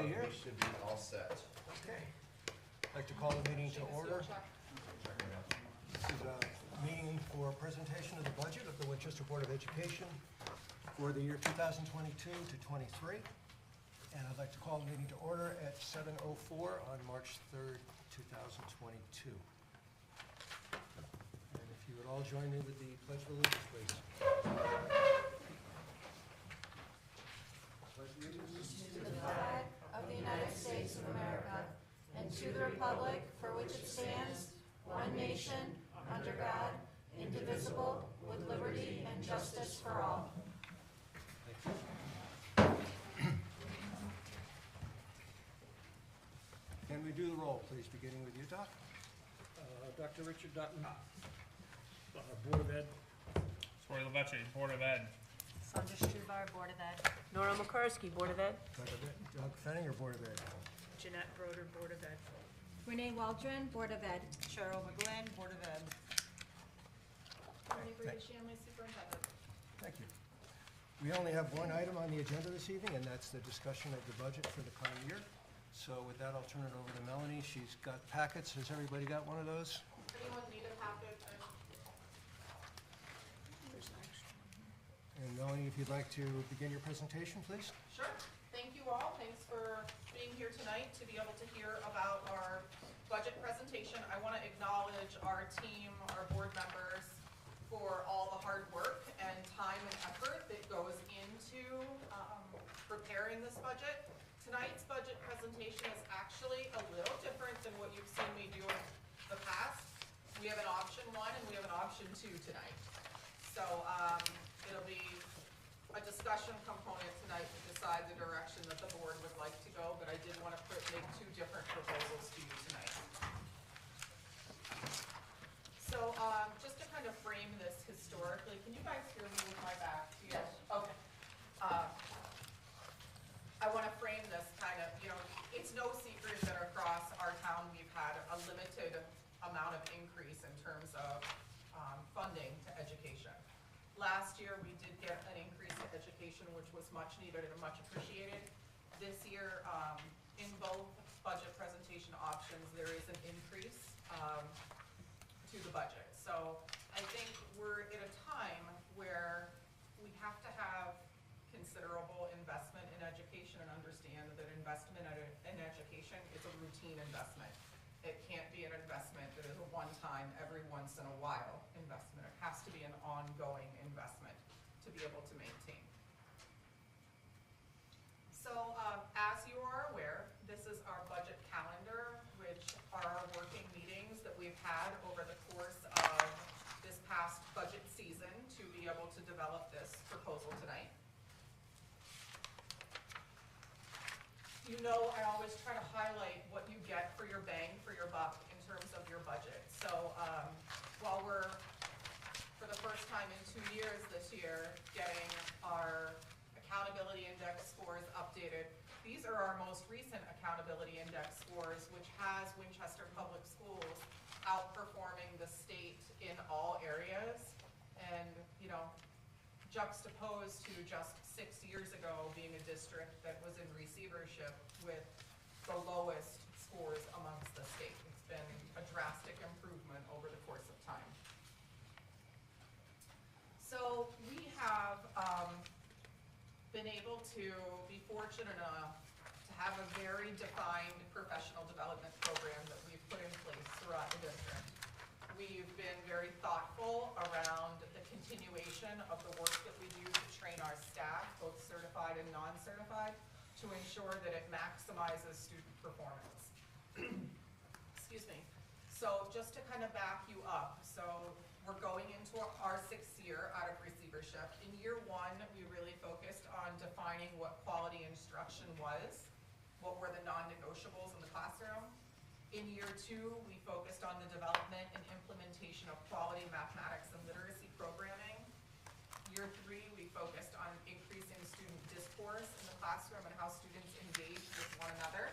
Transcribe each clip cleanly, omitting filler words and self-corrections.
Everybody here? We should be all set. Okay. I'd like to call the meeting to order. This is a meeting for presentation of the budget of the Winchester Board of Education for the year 2022 to 23. And I'd like to call the meeting to order at 7:04 on March 3rd, 2022. And if you would all join me with the Pledge of Allegiance, please. To the flag of the United States of America, and to the republic for which it stands, one nation, under God, indivisible, with liberty and justice for all. Can we do the roll, please, beginning with you, Doc? Dr. Richard Dutton, Board of Ed. Troy Leveche, Board of Ed. Sandra Struvar, Board of Ed. Nora Mukarski, Board of Ed. Doug Fenninger, Board of Ed. Jeanette Broder, Board of Ed. Renee Waldron, Board of Ed. Cheryl McGlynn, Board of Ed. Renee Brady-Shanley, Superintendent. Thank you. We only have one item on the agenda this evening, and that's the discussion of the budget for the coming year. So with that, I'll turn it over to Melanie. She's got packets. Has everybody got one of those? Anyone need a packet? And Melanie, if you'd like to begin your presentation, please. Sure. Thank you all. Thanks for being here tonight to be able to hear about our budget presentation. I want to acknowledge our team, our board members, for all the hard work and time and effort that goes into preparing this budget. Tonight's budget presentation is actually a little different than what you've seen me do in the past. We have an option 1 and we have an option 2 tonight. So it'll be a discussion component tonight to decide the direction that the board would like to go, but I did want to make 2 different proposals to you tonight. So just to kind of frame this historically, can you guys hear me with my back to you? Yes. Okay. I want to frame this kind of, it's no secret that across our town we've had a limited amount of increase in terms of funding to education. Last year we did get an increase in education, which was much needed and much appreciated. This year, in both budget presentation options, there is an increase to the budget. So I think we're at a time where we have to have considerable investment in education and understand that investment in education is a routine investment. It can't be an investment that is a one-time, every once in a while investment. It has to be an ongoing investment to be able to maintain. So as you are aware, this is our budget calendar, which are our working meetings that we've had over the course of this past budget season to be able to develop this proposal tonight. You know, I always try to highlight what you get for your bang for your buck in terms of your budget. So while we're, for the first time in 2 years this year, getting our accountability index scores updated, these are our most recent accountability index scores, which has Winchester Public Schools outperforming the state in all areas. And, juxtaposed to just 6 years ago being a district that was in receivership with the lowest scores amongst the state. It's been a drastic improvement over the course of time. So we have been able to be fortunate enough to have a very defined professional development program that we've put in place throughout the district. We've been very thoughtful around the continuation of the work that we do to train our staff, both certified and non-certified, to ensure that it maximizes student performance. Excuse me. So just to kind of back you up, so we're going into our 6th year out of receivership. In year 1, we really focused on defining what quality instruction was, what were the non-negotiables in the classroom. In year 2, we focused on the development and implementation of quality mathematics and literacy programming. Year 3, we focused on increasing student discourse in the classroom and how students engage with one another.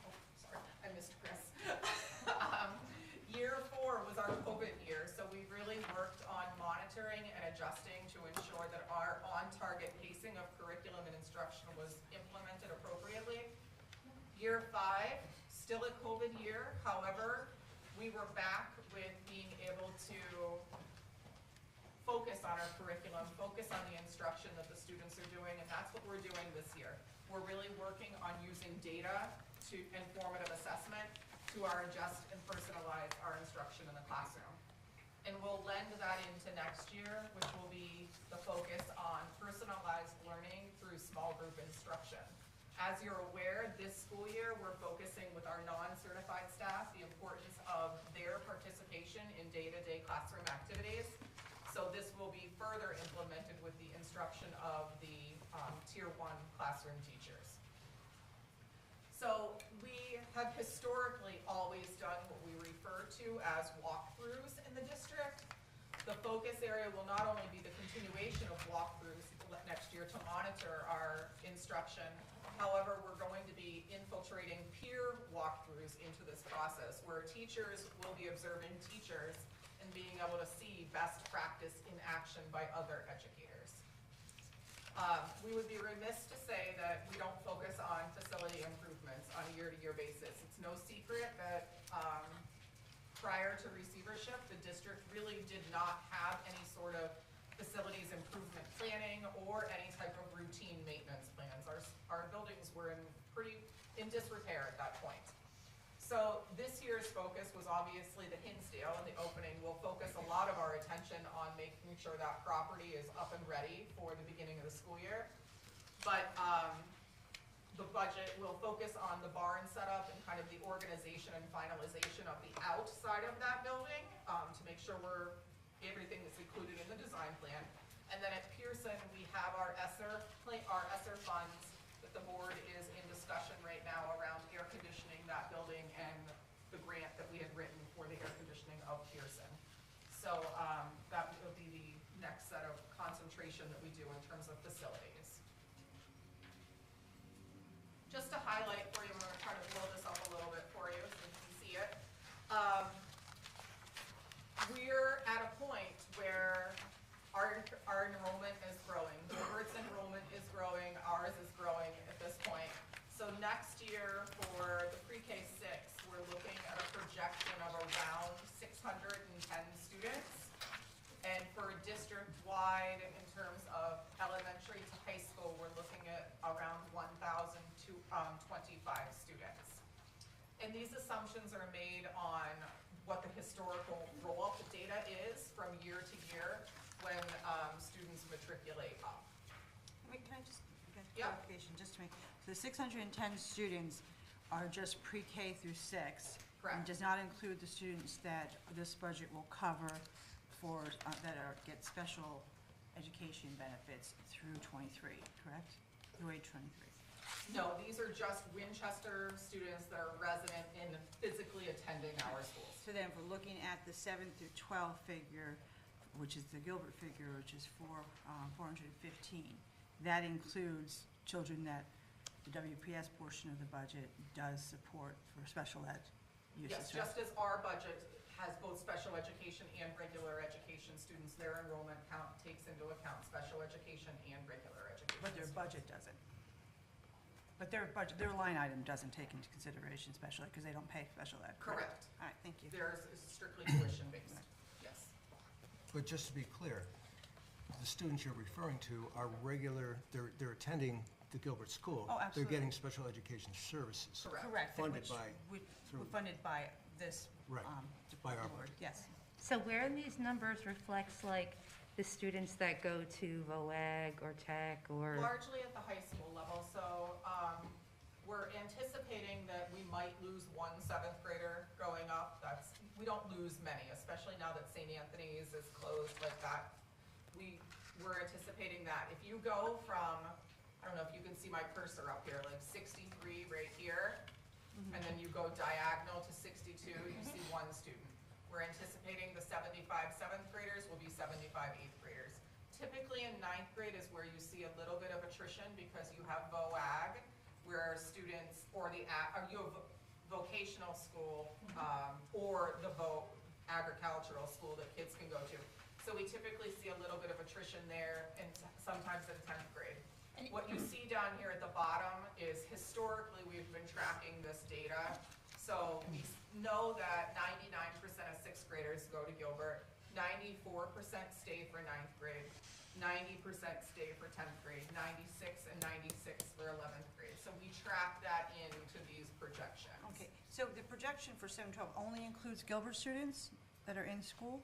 Oh, sorry, I missed Chris. Year 4 was our COVID year, so we really worked on monitoring and adjusting to ensure that our on-target pacing of curriculum and instruction was implemented Year 5, still a COVID year, however, we were back with being able to focus on our curriculum, focus on the instruction that the students are doing, and that's what we're doing this year. We're really working on using data to informative assessment to adjust and personalize our instruction in the classroom. And we'll lend that into next year, which will be the focus on personalized learning through small group instruction. As you're aware, this school year, we're focusing with our non-certified staff the importance of their participation in day-to-day classroom activities. So this will be further implemented with the instruction of the Tier 1 classroom teachers. So we have historically always done what we refer to as walkthroughs in the district. The focus area will not only be the continuation of walkthroughs next year to monitor our instruction. However, we're going to be infiltrating peer walkthroughs into this process where teachers will be observing teachers and being able to see best practice in action by other educators. We would be remiss to say that we don't focus on facility improvements on a year-to-year basis. It's no secret that prior to receivership, the district really did not have any sort of facilities improvement planning or any type of routine maintenance plans. Our buildings were in disrepair at that point. So this year's focus was obviously the Hinsdale and the opening. We'll focus a lot of our attention on making sure that property is up and ready for the beginning of the school year. But the budget will focus on the barn setup and kind of the organization and finalization of the outside of that building to make sure everything is included in the design plan. And then at Pearson, we have our ESSER funds that the board is in discussion right now around air conditioning that building and the grant that we had written for the air conditioning of Pearson. So that will be the next set of concentration that we do in terms of facilities. Just to highlight for you, I'm going to try to blow this up a little bit for you so you can see it. We're at a point where our enrollment is growing. Gilbert's enrollment is growing, ours is growing at this point. So next year for the pre-K 6, we're looking at a projection of around 610 students. And for district-wide, in terms of elementary to high school, we're looking at around 1,025 students. And these assumptions are made on what the historical roll-up data is from year to year when students matriculate up. Wait, can I just get Yeah. clarification, just to make, so the 610 students are just pre-K through 6? Correct. And does not include the students that this budget will cover for, get special education benefits through 23, correct? Through age 23. No, these are just Winchester students that are resident in physically attending our schools. So then if we're looking at the 7 through 12 figure, which is the Gilbert figure, which is 415, that includes children that the WPS portion of the budget does support for special ed uses. Yes, just as our budget has both special education and regular education students, their enrollment count takes into account special education and regular education. But their budget doesn't. But their budget, their line item doesn't take into consideration special ed because they don't pay special ed. Correct. All right, thank you. Theirs is strictly tuition based, yes. But just to be clear, the students you're referring to are regular, they're attending the Gilbert School. Oh, absolutely. They're getting special education services. Correct. Correct. Funded which by- we're funded by this. Right, by our board. budget. Yes. So where in these numbers reflects like the students that go to VOAG or tech or? Largely at the high school level, so we're anticipating that we might lose one 7th grader growing up. We don't lose many, especially now that St. Anthony's is closed like that. We're anticipating that. If you go from, I don't know if you can see my cursor up here, like 63 right here, and then you go diagonal to 62, you see one student. We're anticipating the 75 7th graders will be 75 8th graders. Typically in 9th grade is where you see a little bit of attrition because you have VOAG, where students, or you have vocational school, or the agricultural school that kids can go to. So we typically see a little bit of attrition there, and sometimes in 10th grade. What you see down here at the bottom is historically, we've been tracking this data. So we know that 99% of sixth graders go to Gilbert, 94% stay for ninth grade, 90% stay for 10th grade, 96 and 96 for 11th grade. So we track that into these projections. Okay, so the projection for 7-12 only includes Gilbert students that are in school?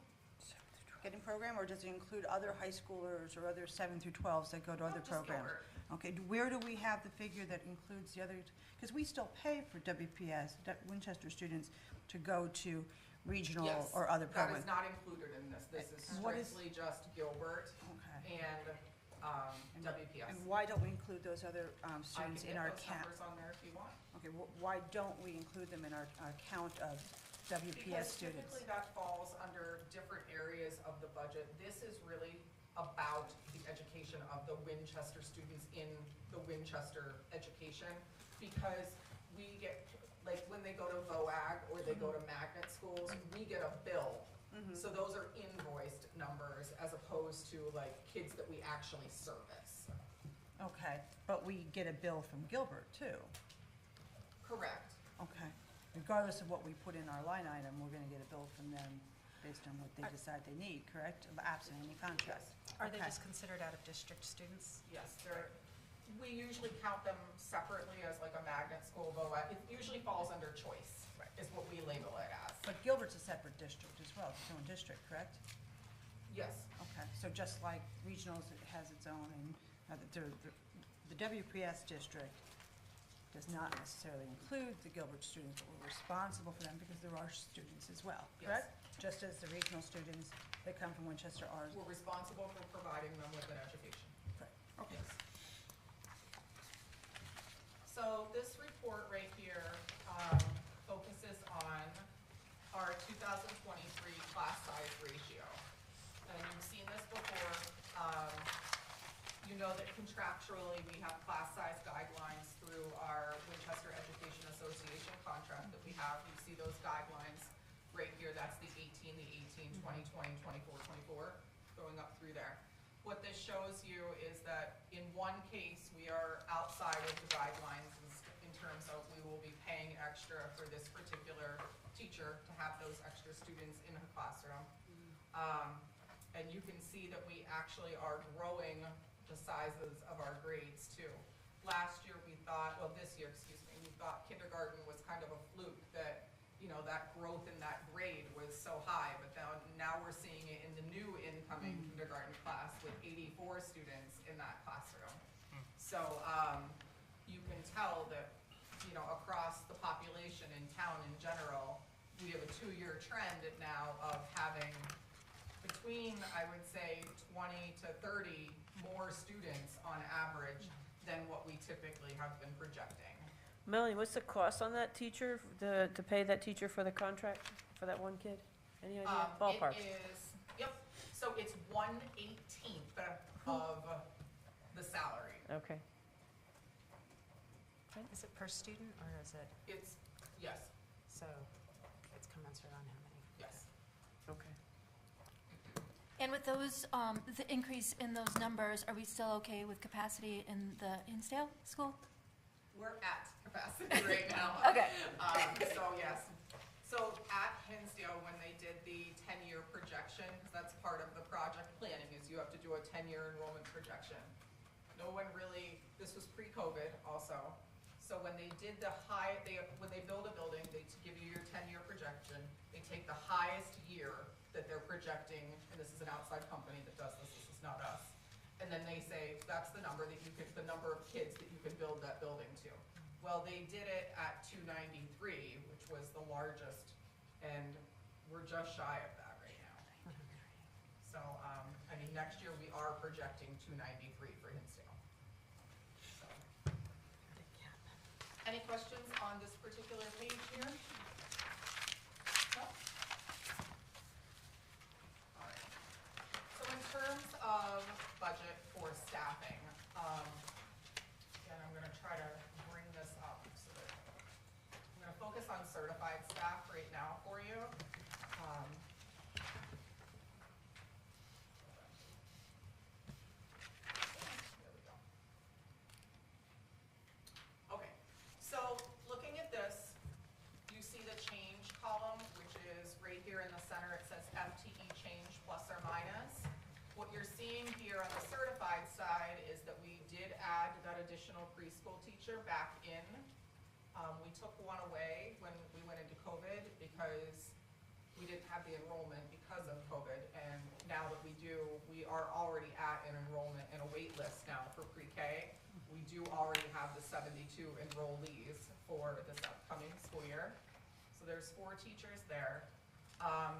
Getting program, or does it include other high schoolers or other 7 through 12s that go to other Just programs? Gilbert. Okay, where do we have the figure that includes the other, because we still pay for WPS, Winchester students, to go to regional Yes, or other that programs? is not included in this. This is What is- strictly just Gilbert Okay. and WPS. And why don't we include those other I can students in get our those count? numbers on there if you want. Okay, why don't we include them in our count of WPS Because students? typically that falls under different areas of the budget. This is really about the education of the Winchester students in the Winchester education, because we get, like, when they go to VOAG or they go to magnet schools, we get a bill. So those are invoiced numbers as opposed to like kids that we actually service. Okay, but we get a bill from Gilbert too. Correct. Okay, regardless of what we put in our line item, we're gonna get a bill from them based on what they decide they need, correct? Absent any contract. Are they Okay. just considered out-of-district students? Yes, we usually count them separately as like a magnet school, VOAG. It usually falls under choice, is what we label it as. But Gilbert's a separate district as well, its own district, correct? Yes, Okay, so just like regionals, it has its own, and the WPS district does not necessarily include the Gilbert students, but we're responsible for them because there are students as well, Yes. correct? Just as the regional students that come from Winchester are. we're responsible for providing them with an education. Okay. So this report right here focuses on our 2023 class size ratio. And you've seen this before. You know that contractually, we have class size guidelines through our Winchester Education Association contract that we have. You see those guidelines right here. That's the 18, the 18, 20, 20, 24, 24, going up through there. What this shows you is that in one case, we are outside of the guidelines in terms of we will be paying extra for this particular teacher to have those extra students in her classroom. And you can see that we actually are growing the sizes of our grades too. Last year we thought, well, this year, excuse me, we thought kindergarten was kind of a fluke that, you know, that growth in that grade was so high, but now we're seeing it in the new incoming kindergarten class with 84 students in that classroom. So, you can tell that, you know, across the population in town in general, we have a 2-year trend now of having between, I would say, 20 to 30 more students on average than what we typically have been projecting. Melanie, what's the cost on that teacher, to pay that teacher for the contract, for that one kid? Any idea? Ballpark. It is, yep, so it's 1/18 of the salary. Okay. Is it per student, or is it, It's, yes, so it's commensurate on how many? yes. Okay. And with those, the increase in those numbers, are we still okay with capacity in the Hinsdale school? We're at capacity right now. Okay. So yes, so at Hinsdale, when they did the 10-year projection, because that's part of the project planning, is you have to do a 10-year enrollment projection. No one really, this was pre-COVID also. So when they did when they build a building, they give you your 10-year projection. They take the highest year that they're projecting, and this is an outside company that does this is not us. And then they say, that's the number that the number of kids that you can build that building to. Well, they did it at 293, which was the largest, and we're just shy of that right now. So, I mean, next year we are projecting 293 for Hinsdale. So. Any questions on this particular page here? No? All right. So in terms of budget for staffing, again, I'm gonna try to bring this up so that I'm gonna focus on certified staff right now for you. There we go. add that additional preschool teacher back in. We took one away when we went into COVID because we didn't have the enrollment because of COVID. And now that we do, we are already at an enrollment and a wait list now for pre-K. We do already have the 72 enrollees for this upcoming school year. So there's 4 teachers there.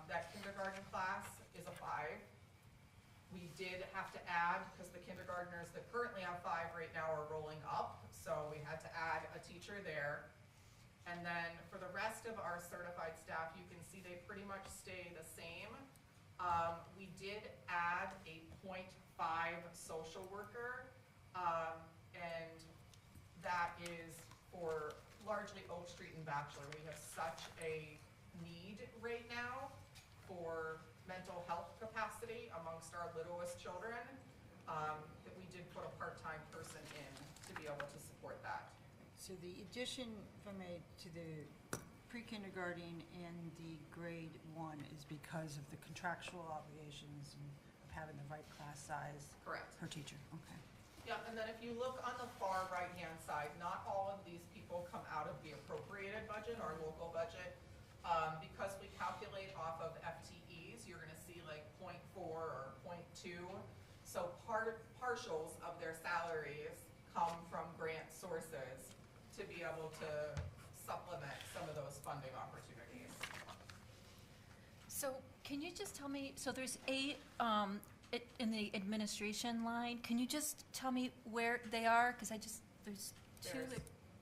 That kindergarten class is a 5. We did have to add, because the kindergartners that currently have 5 right now are rolling up, so we had to add a teacher there. And then for the rest of our certified staff, you can see they pretty much stay the same. We did add a 0.5 social worker, and that is for largely Oak Street and Bachelor. We have such a need right now for mental health capacity amongst our littlest children, that we did put a part-time person in to be able to support that. So the addition, if I may, to the pre-kindergarten and the grade 1 is because of the contractual obligations and of having the right class size Correct. per teacher, okay. Yeah, and then if you look on the far right-hand side, not all of these people come out of the appropriated budget, our local budget. Because we calculate off of FTEs, you're gonna see like 0.4 or 0.2. So partials of their salaries come from grant sources to be able to supplement some of those funding opportunities. So can you just tell me, so there's 8 in the administration line. Can you just tell me where they are? Because there's 2 that.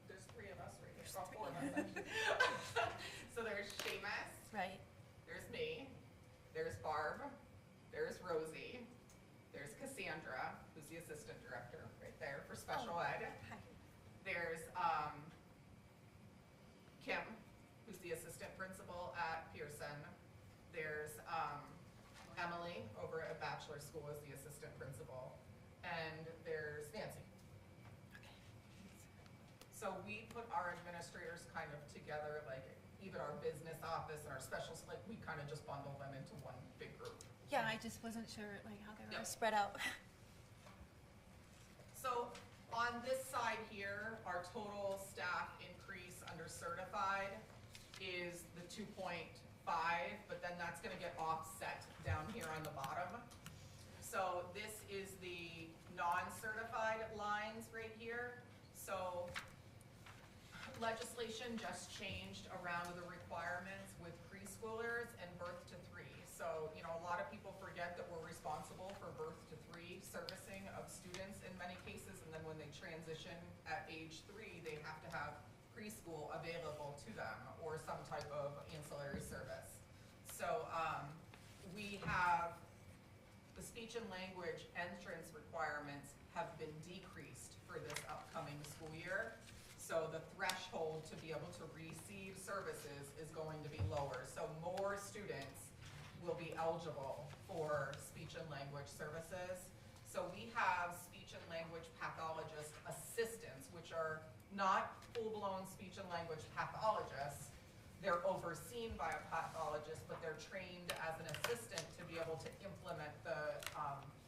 There's 3 of us right here, well, 4 of us actually. So there's Seamus. Right. There's me, there's Barb, there's Rosie, there's Cassandra, who's the assistant director right there for special ed. Hi. There's Kim, who's the assistant principal at Pearson. There's Emily over at Bachelor School as the assistant principal. And there's Nancy. Okay. So we put our administrators kind of together, like even our business office and our specials, like we kind of just bundle them into one big group. Yeah, I just wasn't sure like how they were Yep. spread out. So on this side here, our total staff increase under certified is the 2.5, but then that's gonna get offset down here on the bottom. So this is the non-certified lines right here. So legislation just changed around the requirements with preschoolers and birth to 3. So, you know, a lot of people forget that we're responsible for birth to 3 servicing of students in many cases, and then when they transition at age 3, they have to have preschool available to them or some type of ancillary service. So we have the speech and language entrance requirements have been decreased for this upcoming school year. So the threshold to be able to receive services is going to be lower. So more students will be eligible for speech and language services. So we have speech and language pathologist assistants, which are not full-blown speech and language pathologists. They're overseen by a pathologist, but they're trained as an assistant to be able to implement the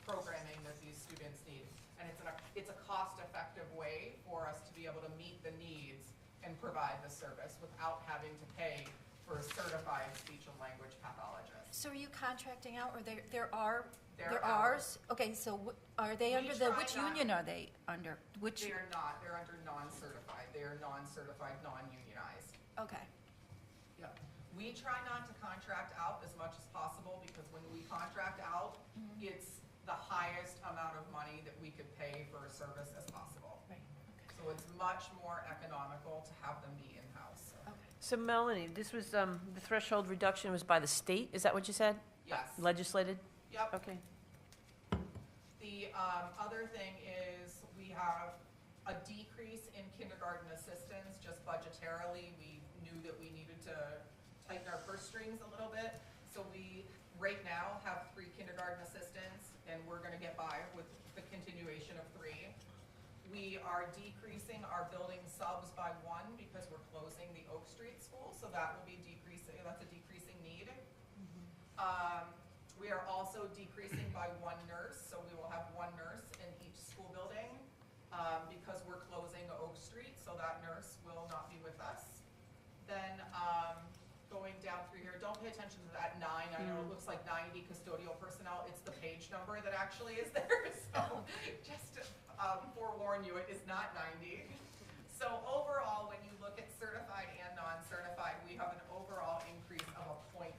programming that these students need. And it's a cost-effective way for us to be able to meet the needs and provide the service without having to pay for a certified speech and language pathologist. So are you contracting out, or they're ours? ours. Okay, so are they We under which try not- union are they under? Which? They are not, they're under non-certified. They are non-certified, non-unionized. Okay. Yep. We try not to contract out as much as possible because when we contract out, it's the highest amount of money that we could pay for a service as possible. Right. So it's much more economical to have them be in-house. Okay. So Melanie, this was, the threshold reduction was by the state, is that what you said? Yes. Legislated? Yep. Okay. The other thing is we have a decrease in kindergarten assistants just budgetarily. We knew that we needed to tighten our purse strings a little bit. So we right now have 3 kindergarten assistants and we're gonna get by with the continuation of 3. We are decreasing our building subs by 1 because we're closing the Oak Street school. So that will be decreasing, that's a decreasing need. We are also decreasing by 1 nurse, so we will have 1 nurse in each school building. because we're closing Oak Street, so that nurse will not be with us. Then, going down through here, don't pay attention to that 9, I know it looks like 90 custodial personnel, it's the page number that actually is there, so just to forewarn you, it is not 90. So overall, when you look at certified and non-certified, we have an overall increase of a 0.5,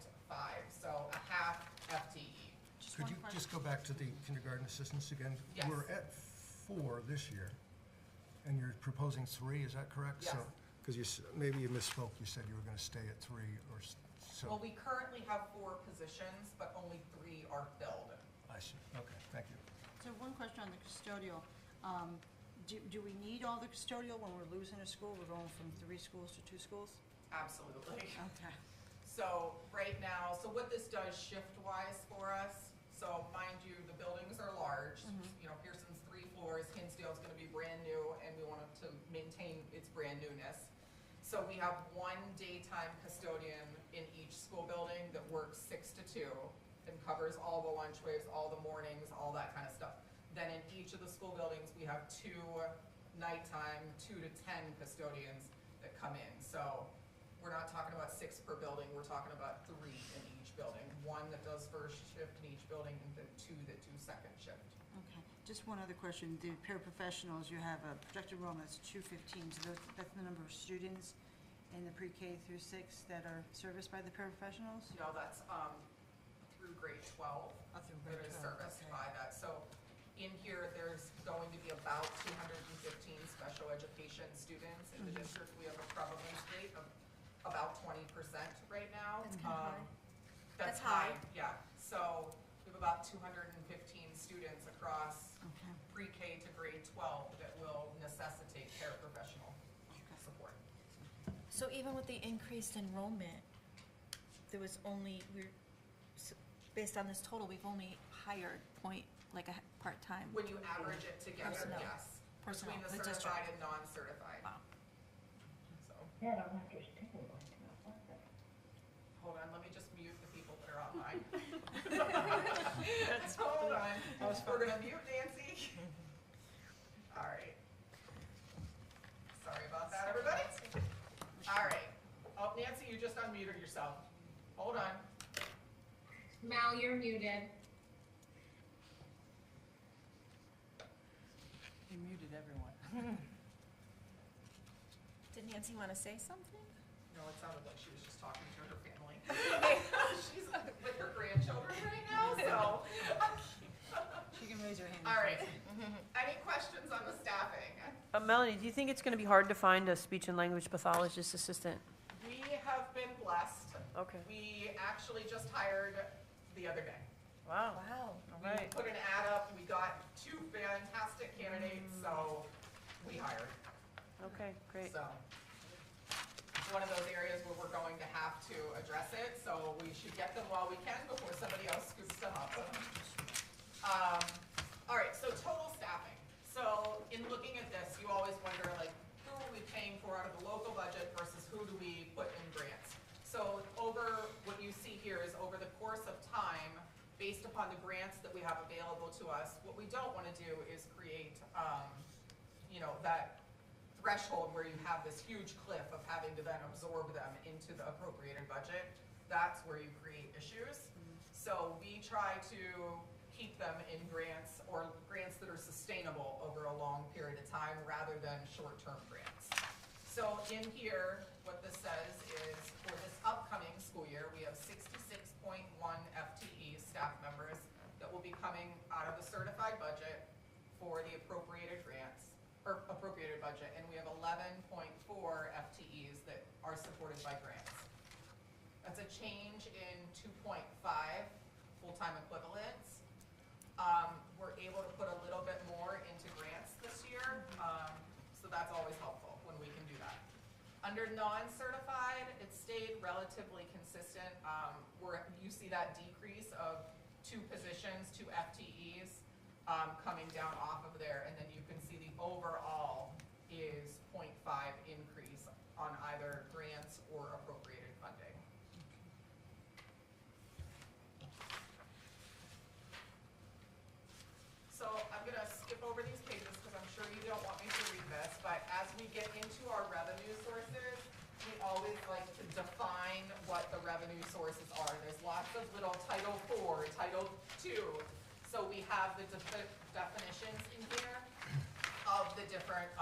so a half FTE. Could you just go back to the kindergarten assistants again? Yes. We're at 4 this year, and you're proposing 3, is that correct? Yes. Because maybe you misspoke, you said you were gonna stay at 3 or so. Well, we currently have 4 positions, but only 3 are filled. I see, okay, thank you. So one question on the custodial. Do we need all the custodial when we're losing a school? We're going from 3 schools to 2 schools? Absolutely. Okay. So right now, so what this does shift-wise for us, so mind you, the buildings are large. You know, Pearson's 3 floors, Hinsdale's gonna be brand new, and we want it to maintain its brand newness. So we have 1 daytime custodian in each school building that works 6 to 2 and covers all the lunch waves, all the mornings, all that kind of stuff. Then in each of the school buildings, we have 2 nighttime, 2 to 10 custodians that come in. So we're not talking about 6 per building, we're talking about 3 in each building. 1 that does first shift in each building, and then 2 that do second shift. Okay, just one other question. The paraprofessionals, you have a projected enrollment that's 215, so that's the number of students in the pre-K through 6 that are serviced by the paraprofessionals? No, that's through grade 12. Through That grade is 12, serviced okay. by that. So in here, there's going to be about 215 special education students in the district. We have a prevalence rate of about 20% right now. That's kind of high. That's That's high. yeah. So we have about 215 students across Okay. pre-K to grade 12 that will necessitate paraprofessional support. So even with the increased enrollment, there was only, based on this total, we've only hired part-time. When you average it together, Personnel. yes. Personnel, Between the the district. certified and non-certified. Wow. So. Hold on, let me just mute the people that are online. Hold on, we're gonna mute Nancy. All right. Sorry about that, everybody. All right. Oh, Nancy, you just unmuted yourself. Hold on. Mal, you're muted. You muted everyone. Did Nancy want to say something? No, it sounded like she was just talking to her family. She's with her grandchildren right now, so. She can raise her hand. All right. Any questions on the staffing? Melanie, do you think it's gonna be hard to find a speech and language pathologist assistant? We have been blessed. Okay. We actually just hired the other day. Wow. Wow. All We right. put an ad up, we got 2 fantastic candidates, so we hired. Okay, great. So it's one of those areas where we're going to have to address it, so we should get them while we can before somebody else scoops them up. All right, so total staffing. So in looking at this, you always wonder, like, who are we paying for out of the local budget versus who do we put in grants? So what you see here is over the course of time, based upon the grants that we have available to us, what we don't want to do is create, that threshold where you have this huge cliff of having to then absorb them into the appropriated budget. That's where you create issues. So we try to keep them in grants or grants that are sustainable over a long period of time rather than short-term grants. So in here, what this says is for this upcoming school year, we have 66.1 FTE staff members that will be coming out of the certified budget for the appropriated grants, or appropriated budget, and we have 11.4 FTEs that are supported by grants. That's a change in 2.5 full-time equivalents. We're able to put a little bit more into grants this year, so that's always helpful when we can do that. Under non-certified, it stayed relatively consistent. You see that decrease of 2 positions, 2 FTEs coming down off of there, and then you can see the overall is 0.5 increase on either grants or appropriated funding. So I'm gonna skip over these pages because I'm sure sure you don't want me to read this, but as we get into our revenue sources, we always like to define what the revenue sources are. There's lots of little Title IV, Title II. So we have the definitions in here of the different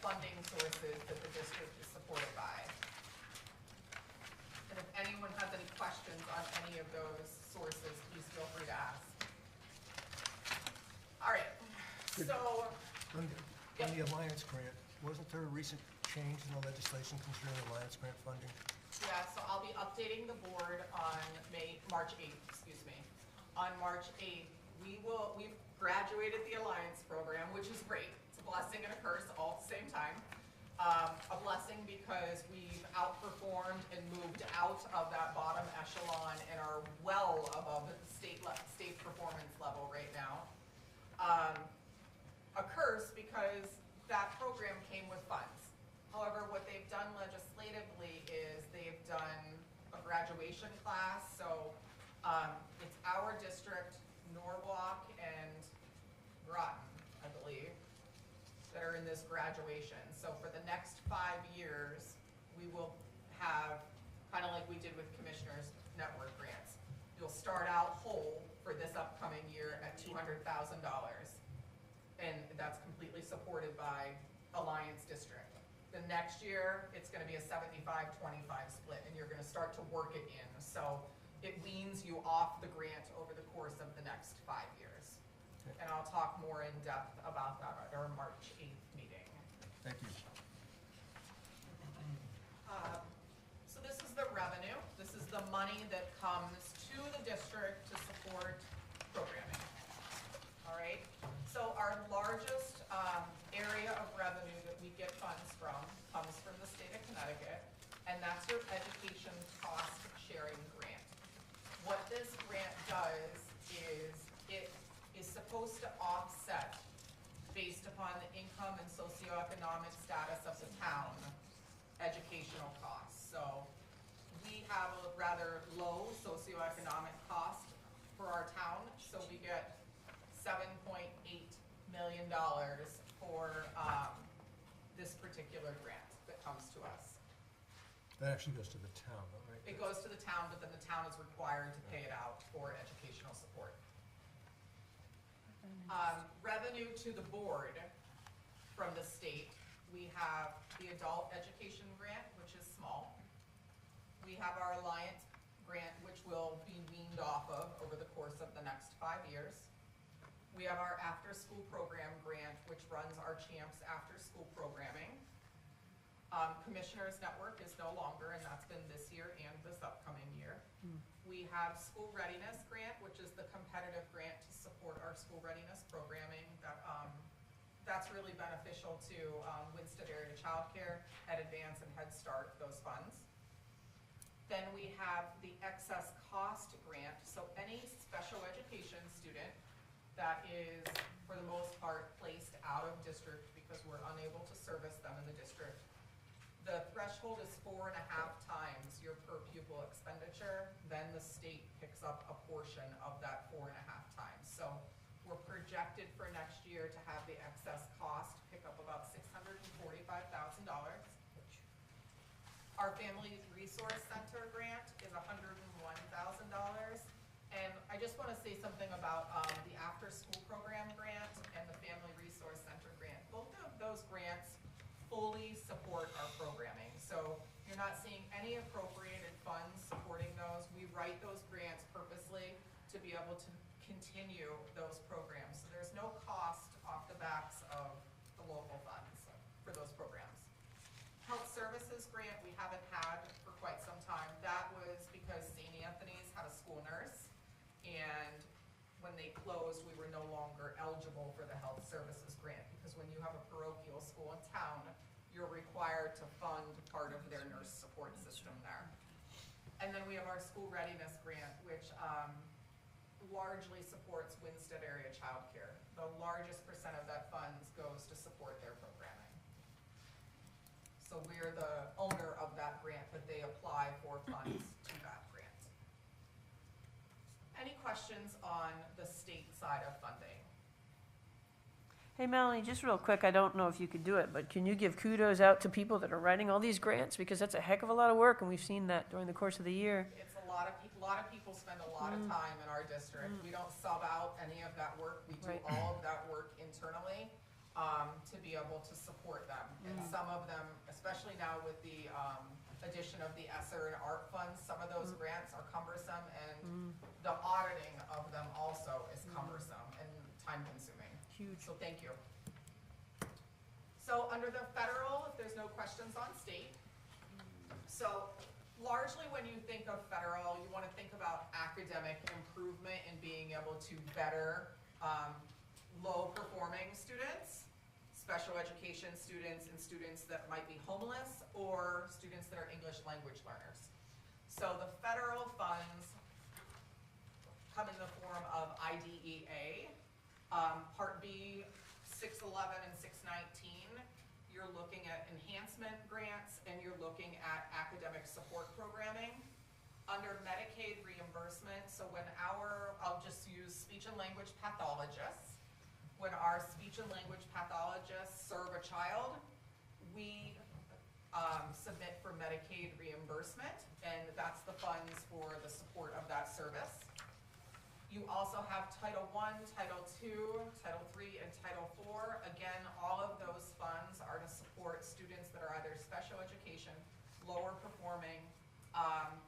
funding sources that the district is supported by. And if anyone has any questions on any of those sources, please feel free to ask. All right, so. On the Alliance grant, wasn't there a recent change in the legislation concerning Alliance grant funding? Yeah, so I'll be updating the board on March 8th, On March 8th, we've graduated the Alliance program, which is great. It's a blessing and a curse all at the same time. A blessing because we've outperformed and moved out of that bottom echelon and are well above the state performance level right now. A curse because that program came with funds. However, what they've done legislatively is they've done a graduation class. So it's our district, Norwalk and Groton, I believe, that are in this graduation. So for the next 5 years, we will have, kind of like we did with Commissioners Network grants, you'll start out whole for this upcoming year at $200,000. And that's completely supported by Alliance District. The next year, it's gonna be a 75-25 split, and you're gonna start to work it in. So it weans you off the grant over the course of the next 5 years. And I'll talk more in depth about that at our March 8th meeting. Thank you. So this is the revenue. This is the money that comes to the district to support programming. All right? So our largest area of revenue that we get funds from comes from the state of Connecticut, and that's your education cost sharing grant. What this grant does is it is supposed to offset, based upon the income and socioeconomic status of the town, educational costs. So we have a rather low socioeconomic cost for our town, so we get $7.8 million for this particular grant that comes to us. That actually goes to the town, though, right? It goes to the town, but then the town is required to pay it out for educational support. Revenue to the board from the state, we have the adult education grant, which is small. We have our Alliance grant, which will be weaned off of over the course of the next 5 years. We have our after-school program grant, which runs our CHAMPS after-school programming. Commissioners Network is no longer, and that's been this year and this upcoming year. We have School Readiness grant, which is the competitive grant to support our school readiness programming. That's really beneficial to Winston area childcare, Ed Advance, and Head Start, those funds. Then we have the excess cost grant. So any special education student that is, for the most part, placed out of district because we're unable to service them in the district. The threshold is 4.5 times your per pupil expenditure, then the state picks up a portion of that 4.5 times. So we're projected for next year to have the excess cost pick up about $645,000. Our Family Resource Center grant is $101,000. And I just want to say something about the after-school program grant and the Family Resource Center grant. Both of those grants fully support our programming. So you're not seeing any appropriated funds supporting those. We write those grants purposely to be able to continue those programs. So there's no cost off the backs of the local funds for those programs. Health Services grant we haven't had for quite some time. That was because St. Anthony's had a school nurse, and when they closed, we were no longer eligible for the Health Services grant, because when you have a parochial school in town, you're required to fund part of their nurse support system there. And then we have our School Readiness grant, which largely supports Winston area childcare. The largest percent of that funds goes to support their programming. So we're the owner of that grant, but they apply for funds to that grant. Any questions on the state side of funding? Hey Melanie, just real quick, I don't know if you could do it, but can you give kudos out to people that are writing all these grants? Because that's a heck of a lot of work, and we've seen that during the course of the year. It's a lot of people spend a lot of time in our district. We don't sub out any of that work. We do Right. all of that work internally, to be able to support them. And some of them, especially now with the, addition of the ESSER and ARP funds, some of those grants are cumbersome, and the auditing of them also is cumbersome and time consuming. Huge. So thank you. So under the federal, if there's no questions on state, so largely when you think of federal, you want to think about academic improvement and being able to better low-performing students, special education students, and students that might be homeless, or students that are English language learners. So the federal funds come in the form of IDEA. Part B, 611 and 619, you're looking at enhancement grants and you're looking at academic support programming. Under Medicaid reimbursement, so when I'll just use speech and language pathologists, when our speech and language pathologists serve a child, we submit for Medicaid reimbursement, and that's the funds for the support of that service. You also have Title I, Title II, Title III, and Title IV. Again, all of those funds are to support students that are either special education, lower performing,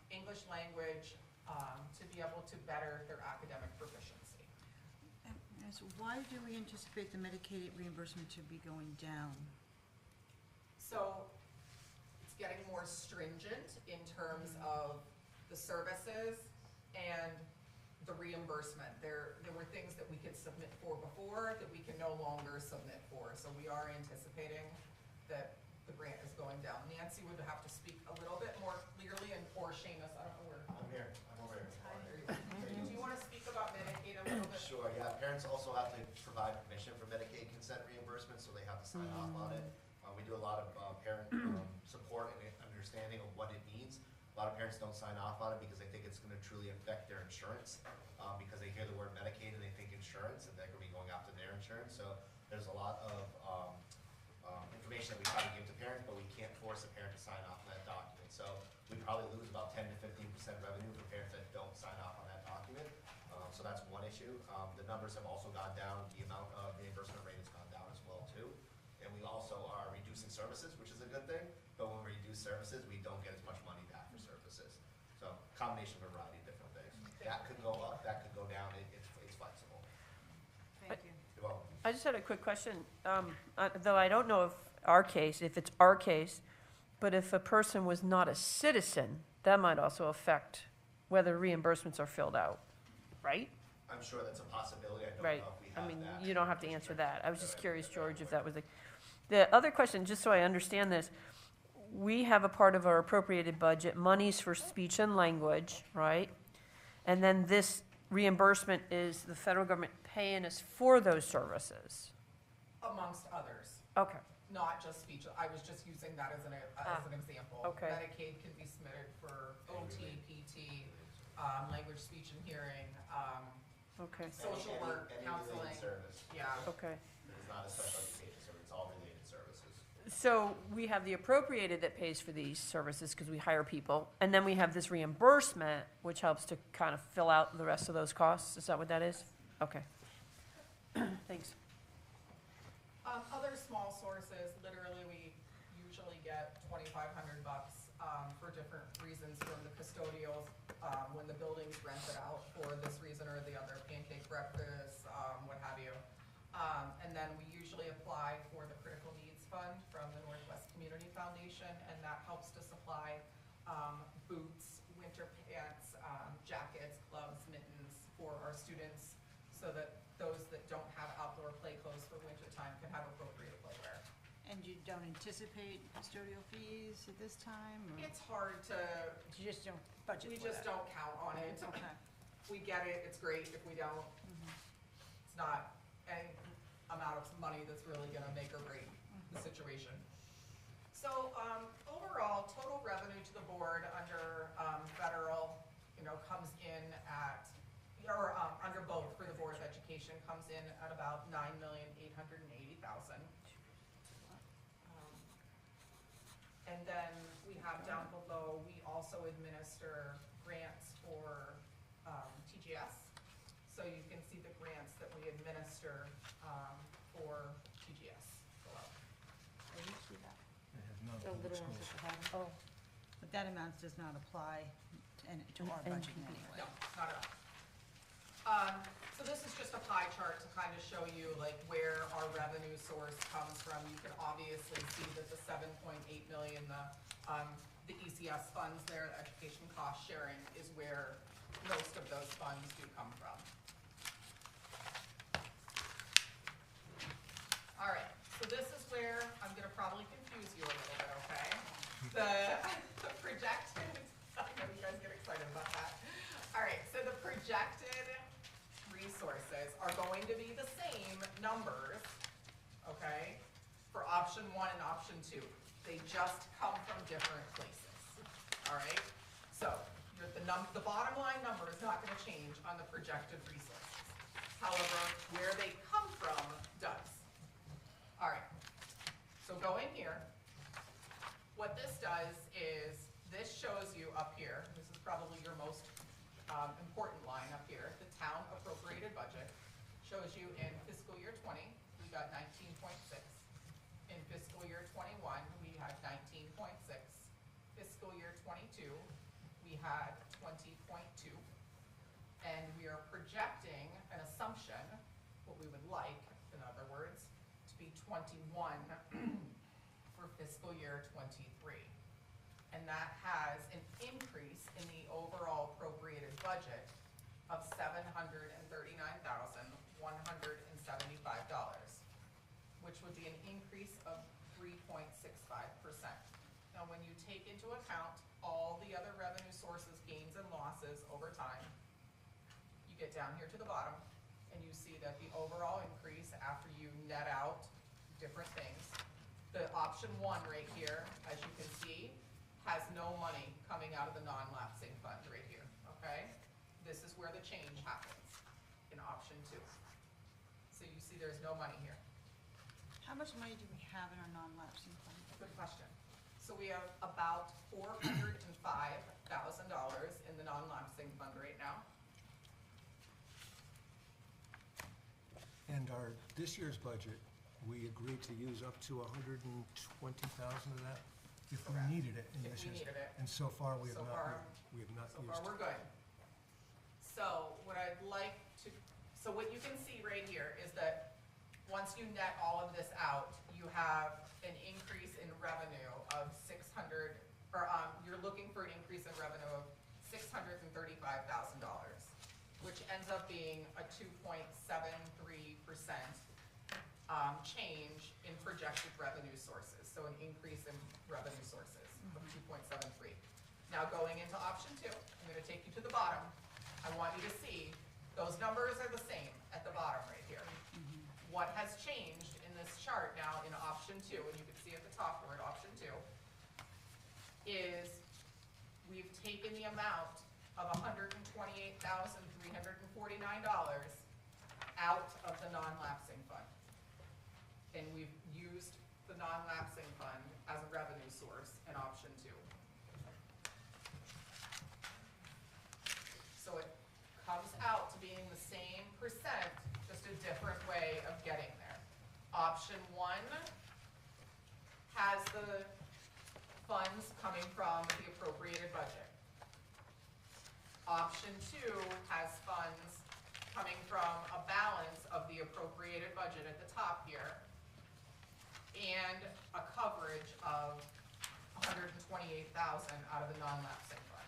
English language, to be able to better their academic proficiency. And so why do we anticipate the Medicaid reimbursement to be going down? So it's getting more stringent in terms of the services and the reimbursement. There were things that we could submit for before that we can no longer submit for. So we are anticipating that the grant is going down. Nancy would have to speak a little bit more clearly, and or Seamus, I don't know where. I'm here, I'm over here. There you go. Do you want to speak about Medicaid a little bit? Sure, yeah, parents also have to provide permission for Medicaid consent reimbursement, so they have to sign off on it. We do a lot of parent support and understanding of what it means. A lot of parents don't sign off on it because they think it's gonna truly affect their insurance, because they hear the word Medicaid and they think insurance, and they're gonna be going after their insurance. So there's a lot of information that we try to give to parents, but we can't force a parent to sign off on that document. So we probably lose about 10 to 15% revenue for parents that don't sign off on that document. So that's one issue. The numbers have also gone down. The amount of reimbursement rate has gone down as well too. And we also are reducing services, which is a good thing. But when we reduce services, we don't get as much money back for services. So combination of a variety of different things. That could go up, that could go down. It's flexible. Thank you. You're welcome. I just had a quick question, though I don't know if it's our case, but if a person was not a citizen, that might also affect whether reimbursements are filled out, right? I'm sure that's a possibility. I don't Right. know if we have I mean, that. you don't have to answer that. I was just curious, George, if that was the other question, just so I understand this. We have a part of our appropriated budget, monies for speech and language, right? And then this reimbursement is the federal government paying us for those services. Amongst others, Okay, not just speech. I was just using that as an example. okay. Medicaid can be submitted for OT, PT, language, speech and hearing, okay, social work, Any counseling. related service. Yeah. okay. It's not a special education service, it's all related services. So we have the appropriated that pays for these services because we hire people, and then we have this reimbursement, which helps to kind of fill out the rest of those costs. Is that what that is? Okay. Thanks. Other small sources, literally, we usually get $2,500 for different reasons from the custodials, when the building's rented out for this reason or the other, pancake breakfast, what have you. And then we usually apply for the Critical Needs Fund from the Northwest Community Foundation, and that helps to supply boots, winter pants, jackets, gloves, mittens for our students, so that those that don't have outdoor play clothes for winter time can have appropriate playwear. And you don't anticipate custodial fees at this time? Or It's hard to, you just don't budget we for just that? don't count on it. Okay. If we get it, it's great. If we don't, it's not any amount of money that's really gonna make or break the situation. So, overall, total revenue to the board under, federal, comes in at, or, under both for the Board of Education education comes in at about $9,880,000. And then we have down below, we also administer grants for TGS. So you can see the grants that we administer for TGS below. Where do you see that? They have none The of the little ones schools. at the bottom. Oh, But that amount does not apply to our budget in any way. No, not at all. So this is just a pie chart to kind of show you like where our revenue source comes from. You can obviously see that the 7.8 million, the ECS funds there, the education cost sharing, is where most of those funds do come from. All right, so this is where I'm gonna probably confuse you a little bit, okay? The projected, I know you guys get excited about that. All right, so the projected resources are going to be the same numbers, okay, for option 1 and option 2. They just come from different places, all right? So the bottom line number is not gonna change on the projected resources. However, where they come from does. All right, so go in here. What this does is, this shows you up here, this is probably your most important line up here, the town appropriated budget, shows you in fiscal year 20, we got 19.6. In fiscal year 21, we had 19.6. Fiscal year 22, we had 20.2. And we are projecting an assumption, what we would like, in other words, to be 21 for fiscal year 23. And that has an increase in the overall appropriated budget of $739,175, which would be an increase of 3.65%. Now, when you take into account all the other revenue sources, gains and losses over time, you get down here to the bottom, and you see that the overall increase after you net out different things, the option 1 right here, as you can see, has no money coming out of the non-lapsing fund right here, okay? This is where the change happens in option 2. So you see there's no money here. How much money do we have in our non-lapsing fund? Good question. So we have about $405,000 in the non-lapsing fund right now. And this year's budget, we agreed to use up to 120,000 of that if we Correct. needed it in If this we year. needed it. And so far, we have So not, far- we have not So far, used. we're good. So what I'd like to, so what you can see right here is that once you net all of this out, you have an increase in revenue of 600, or you're looking for an increase in revenue of $635,000, which ends up being a 2.73% change in projected revenue sources. So an increase in revenue sources of 2.73. Now going into option 2, I'm gonna take you to the bottom. I want you to see those numbers are the same at the bottom right here. What has changed in this chart now in option 2, and you can see at the top where option 2, is we've taken the amount of $128,349 out of the non-lapsing fund. And we've used the non-lapsing fund as a revenue source in option 2. So it comes out to being the same percent, just a different way of getting there. Option 1 has the funds coming from the appropriated budget. Option 2 has funds coming from a balance of the appropriated budget at the top here, and a coverage of $128,000 out of the non-lapsing fund.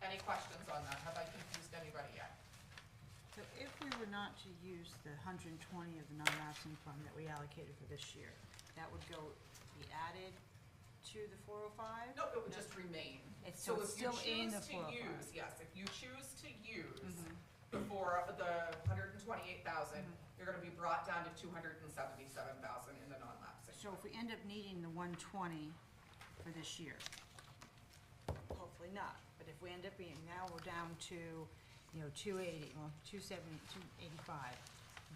Any questions on that? Have I confused anybody yet? So if we were not to use the 120 of the non-lapsing fund that we allocated for this year, that would be added to the 405? No, it would just remain. So it's if you still in the choose to 405. use, yes, if you choose to use the 128,000, you're gonna be brought down to 277,000 in the non-lapsing. So if we end up needing the 120 for this year, hopefully not, but if we end up being, now we're down to you know, 280, well, 270, 285.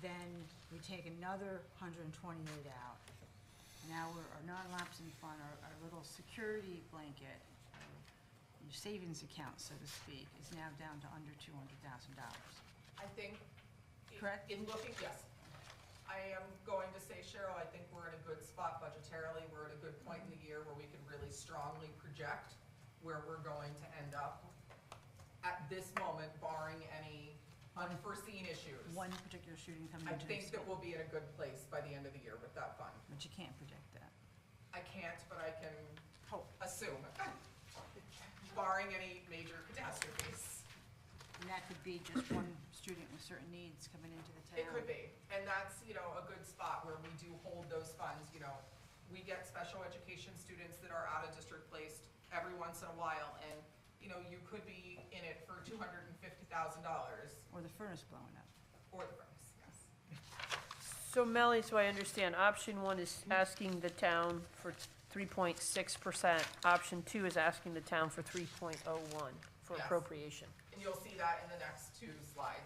Then we take another 128 out. Now our non-lapsing fund, our little security blanket, our savings account, so to speak, is now down to under $200,000. I think. Correct? In looking, yes. I am going to say, Cheryl, I think we're in a good spot budgetarily. We're at a good point in the year where we can really strongly project where we're going to end up at this moment, barring any unforeseen issues. One particular shooting coming I into think the that we'll be in a good place by the end of the year with that fund. but you can't predict that. I can't, but I can Hope. assume, barring any major catastrophes. And that could be just one student with certain needs coming into the town. It could be, and that's, you know, a good spot where we do hold those funds, you know. We get special education students that are out of district placed every once in a while, and, you know, you could be in it for $250,000, Or the furnace blowing up. or the furnace, yes. So Melly, so I understand, option one is asking the town for 3.6%. Option two is asking the town for 3.01 for Yes. appropriation. And you'll see that in the next two slides.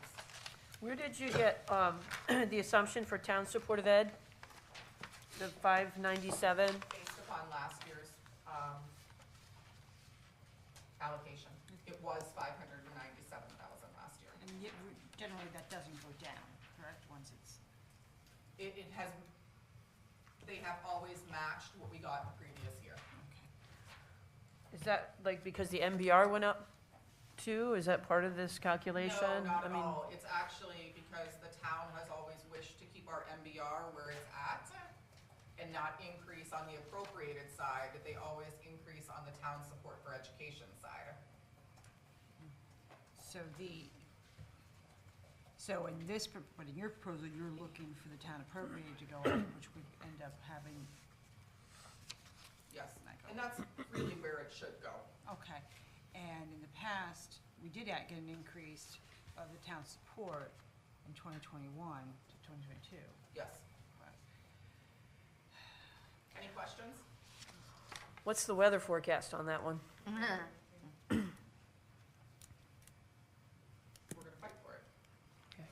Where did you get the assumption for town supportive ed? The 597? Based upon last year's allocation. It was $597,000 last year. And yet, generally, that doesn't go down, correct, once it's, It has, they have always matched what we got in the previous year. okay. Is that like because the MBR went up too? Is that part of this calculation? No, not I at mean, all. It's actually because the town has always wished to keep our MBR where it's at and not increase on the appropriated side, but they always increase on the town support for education side. So in this, but in your proposal, you're looking for the town appropriated to go up, which would end up having, Yes, and that's really where it should go. okay. And in the past, we did get an increase of the town support in 2021 to 2022. Yes. Any questions? what's the weather forecast on that one? We're gonna fight for it. Okay.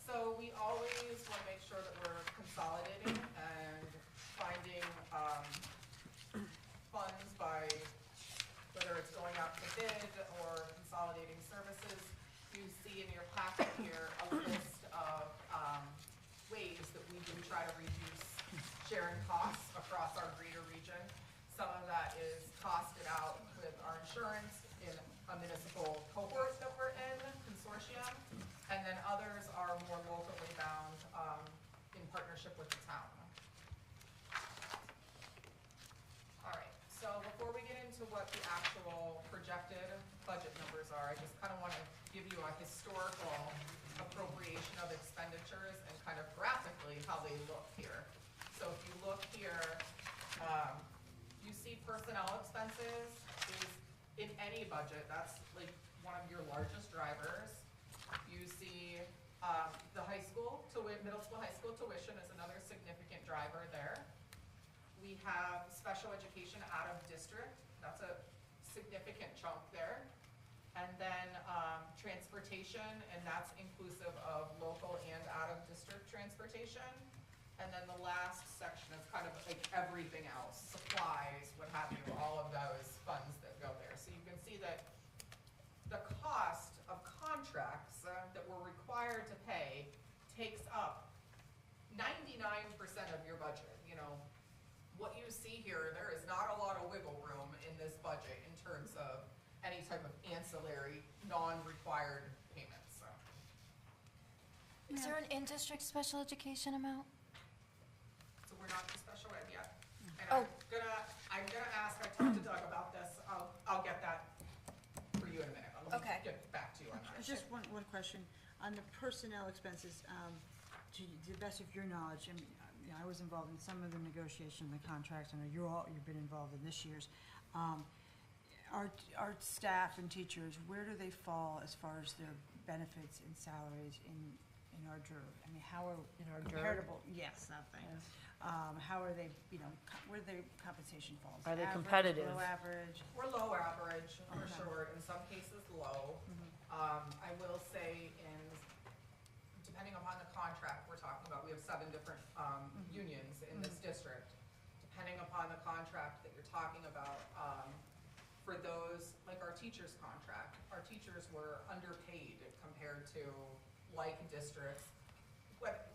So we always want to make sure that we're consolidating and finding funds by, whether it's going out to bid or consolidating services. You see in your packet here a list of ways that we do try to reduce sharing costs across our greater region. Some of that is costed out with our insurance in a municipal cohort that we're in, consortium, and then others are more locally bound in partnership with the town. All right, so before we get into what the actual projected budget numbers are, I just kind of want to give you a historical appropriation of expenditures and kind of graphically how they look here. So if you look here, you see personnel expenses is in any budget, that's like one of your largest drivers. You see the high school, middle school, high school tuition is another significant driver there. We have special education out of district, that's a significant chunk there. And then transportation, and that's inclusive of local and out of district transportation. And then the last section is kind of like everything else, supplies, what have you, all of those funds that go there. So you can see that the cost of contracts that we're required to pay takes up 99% of your budget. You know, what you see here, there is not a lot of wiggle room in this budget in terms of any type of ancillary, non-required payments, so. Is there an in-district special education amount? So we're not to special ed yet. And Oh. I'm gonna ask, I talked to Doug about this, I'll get that for you in a minute. I'll Okay. get back to you on that. Just one question. On the personnel expenses, to the best of your knowledge, and you know, I was involved in some of the negotiation of the contracts, I know you've been involved in this year's. Our staff and teachers, where do they fall as far as their benefits and salaries in our jury? I mean, how are In our jury? comparable, yes, that thing. How are they, where their compensation falls? Are they Average, competitive? Low average? We're low average, for Okay. sure, in some cases low. I will say depending upon the contract we're talking about, we have 7 different unions in this district. Depending upon the contract that you're talking about, for those, like our teachers' contract, our teachers were underpaid compared to like districts,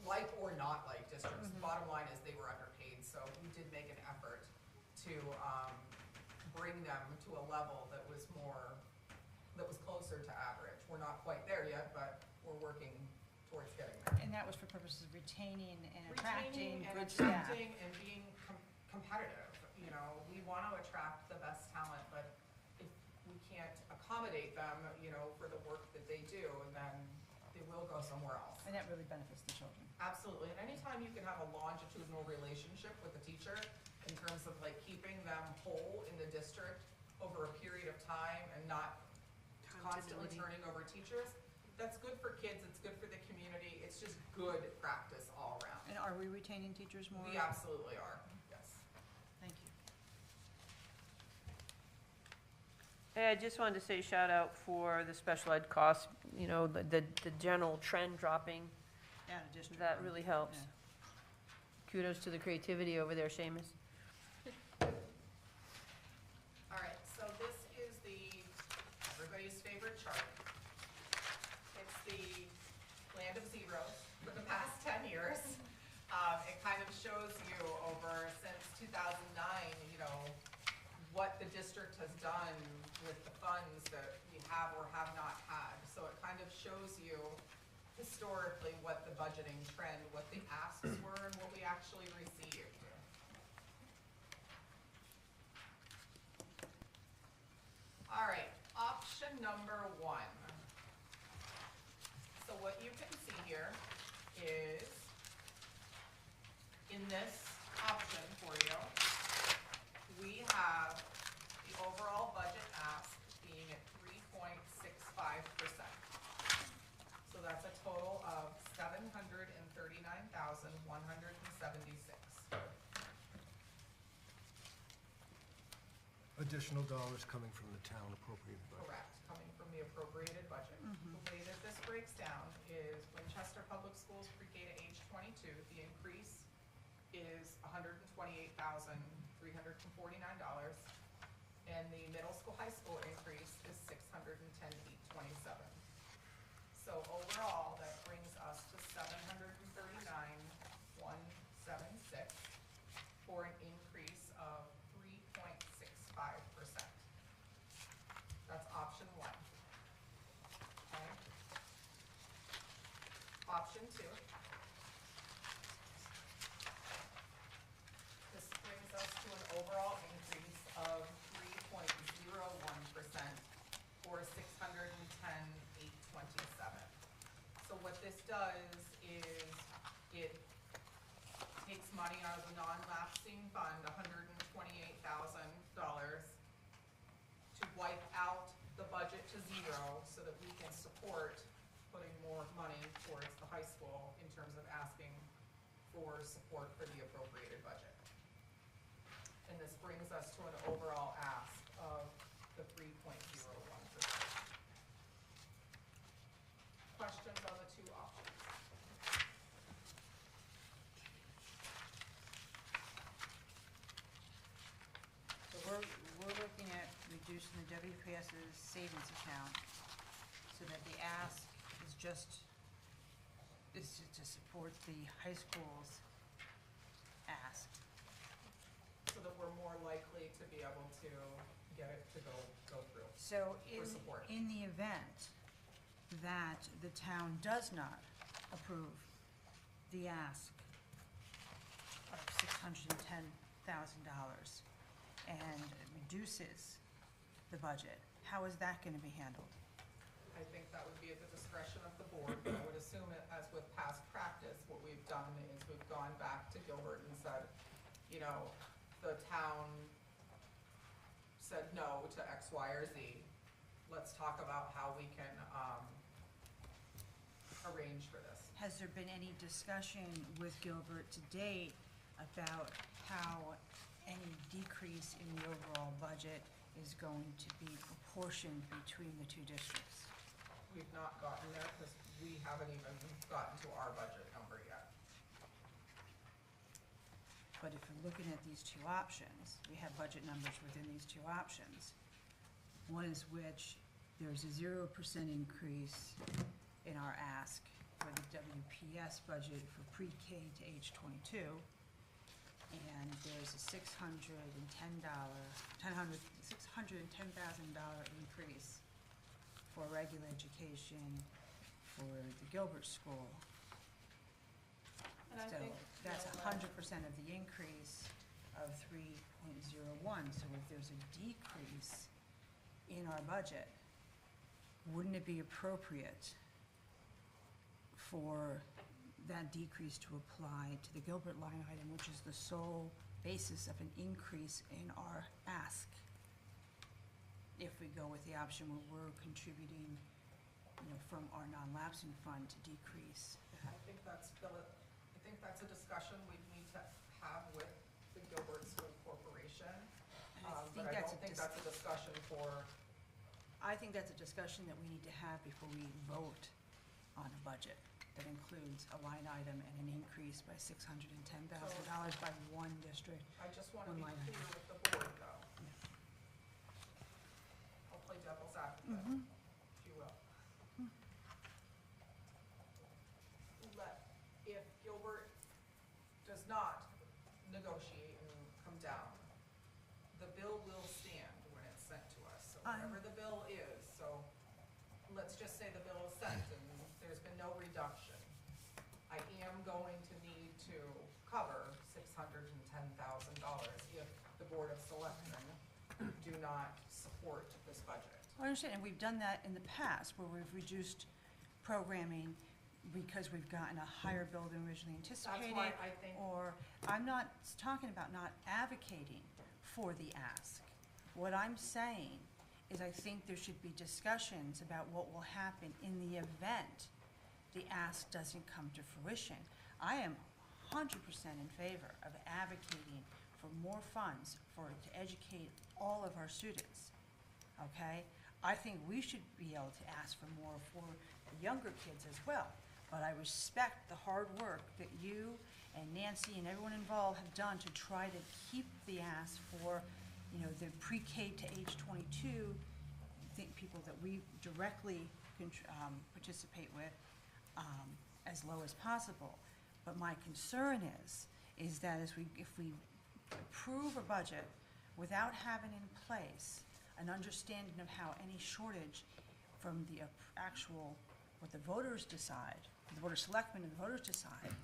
like or not like districts. The bottom line is they were underpaid, so we did make an effort to bring them to a level that was closer to average. We're not quite there yet, but we're working towards getting there. And that was for purposes of retaining and Retaining attracting and good staff. attracting and being competitive. We want to attract the best talent, but if we can't accommodate them, for the work that they do, then they will go somewhere else. And that really benefits the children. Absolutely, and anytime you can have a longitudinal relationship with a teacher in terms of like keeping them whole in the district over a period of time and not constantly turning over teachers, that's good for kids, it's good for the community, it's just good practice all around. And are we retaining teachers more? We absolutely are, yes. Thank you. Hey, I just wanted to say shout out for the special ed costs, the general trend dropping. Yeah, the district. That really helps. Yeah. Kudos to the creativity over there, Seamus. All right, so this is everybody's favorite chart. It's the land of zeros for the past 10 years. It kind of shows you over since 2009, what the district has done with the funds that we have or have not had. So it kind of shows you historically what the budgeting trend, what the asks were, and what we actually received. All right, option number 1. So what you can see here is, in this option for you, we have the overall budget ask being at 3.65%. So that's a total of $739,176. Additional dollars coming from the town appropriated budget. Correct, coming from the appropriated budget. The way that this breaks down is Winchester Public Schools pre-K to age 22, the increase is $128,349, and the middle school, high school increase is $610,827. So overall, that brings us to $739,176 for an increase of 3.65%. That's option 1. Okay. Option 2. This brings us to an overall increase of 3.01% for $610,827. So what this does is it takes money out of the non-lapsing fund, $128,000, to wipe out the budget to 0 so that we can support putting more money towards the high school in terms of asking for support for the appropriated budget. And this brings us to an overall ask of the 3.01%. Questions on the 2 options? So we're looking at reducing the WPS's savings account so that the ask is just, to support the high school's ask. So that we're more likely to be able to get it to go through. So For support. in the event that the town does not approve the ask of $610,000 and reduces the budget, how is that gonna be handled? I think that would be at the discretion of the board, but I would assume it, as with past practice, what we've done is we've gone back to Gilbert and said, the town said no to X, Y, or Z. Let's talk about how we can, arrange for this. Has there been any discussion with Gilbert to date about how any decrease in the overall budget is going to be proportioned between the two districts? We've not gotten there because we haven't even gotten to our budget number yet. But if you're looking at these two options, we have budget numbers within these two options. One is which there's a 0% increase in our ask for the WPS budget for pre-K to age 22. And there's a $610,000 increase for regular education for the Gilbert School. And I So think, that's you know, 100% of the increase of 3.01. So if there's a decrease in our budget, wouldn't it be appropriate for that decrease to apply to the Gilbert line item, which is the sole basis of an increase in our ask? If we go with the option where we're contributing, from our non-lapsing fund to decrease that. I think that's a discussion we need to have with the Gilbert School Corporation. And I But I don't think that's a discussion for, I think that's a discussion that we need to have before we vote on a budget that includes a line item and an increase by $610,000 by one district. I just want to be One line clear item. with the board though. I'll play devil's advocate, if you will. If Gilbert does not negotiate and come down, the bill will stand when it's sent to us. So whatever the bill is, so let's just say the bill is sent and there's been no reduction. I am going to need to cover $610,000 if the Board of Selectmen do not support this budget. I understand, and we've done that in the past where we've reduced programming because we've gotten a higher bill than originally anticipated. That's why I think, Or, I'm not talking about not advocating for the ask. What I'm saying is I think there should be discussions about what will happen in the event the ask doesn't come to fruition. I am 100% in favor of advocating for more funds to educate all of our students, okay? I think we should be able to ask for more for the younger kids as well. But I respect the hard work that you and Nancy and everyone involved have done to try to keep the ask for, the pre-K to age 22, people that we directly participate with, as low as possible. But my concern is that if we approve a budget without having in place an understanding of how any shortage from the actual, what the voters decide, the Board of Selectmen and the voters decide,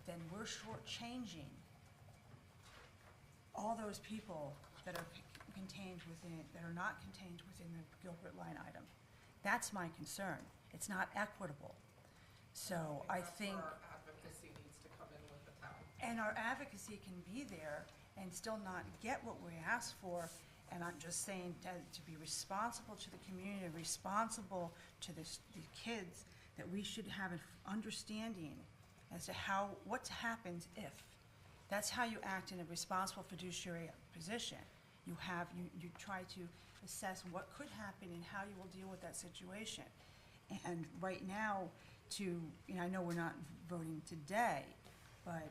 then we're shortchanging all those people that are not contained within the Gilbert line item. That's my concern. It's not equitable. So I think. that's where our advocacy needs to come in with the town. And our advocacy can be there and still not get what we asked for. And I'm just saying to be responsible to the community, responsible to the kids, that we should have an understanding as to what happens if. That's how you act in a responsible fiduciary position. You try to assess what could happen and how you will deal with that situation. And right now, I know we're not voting today, but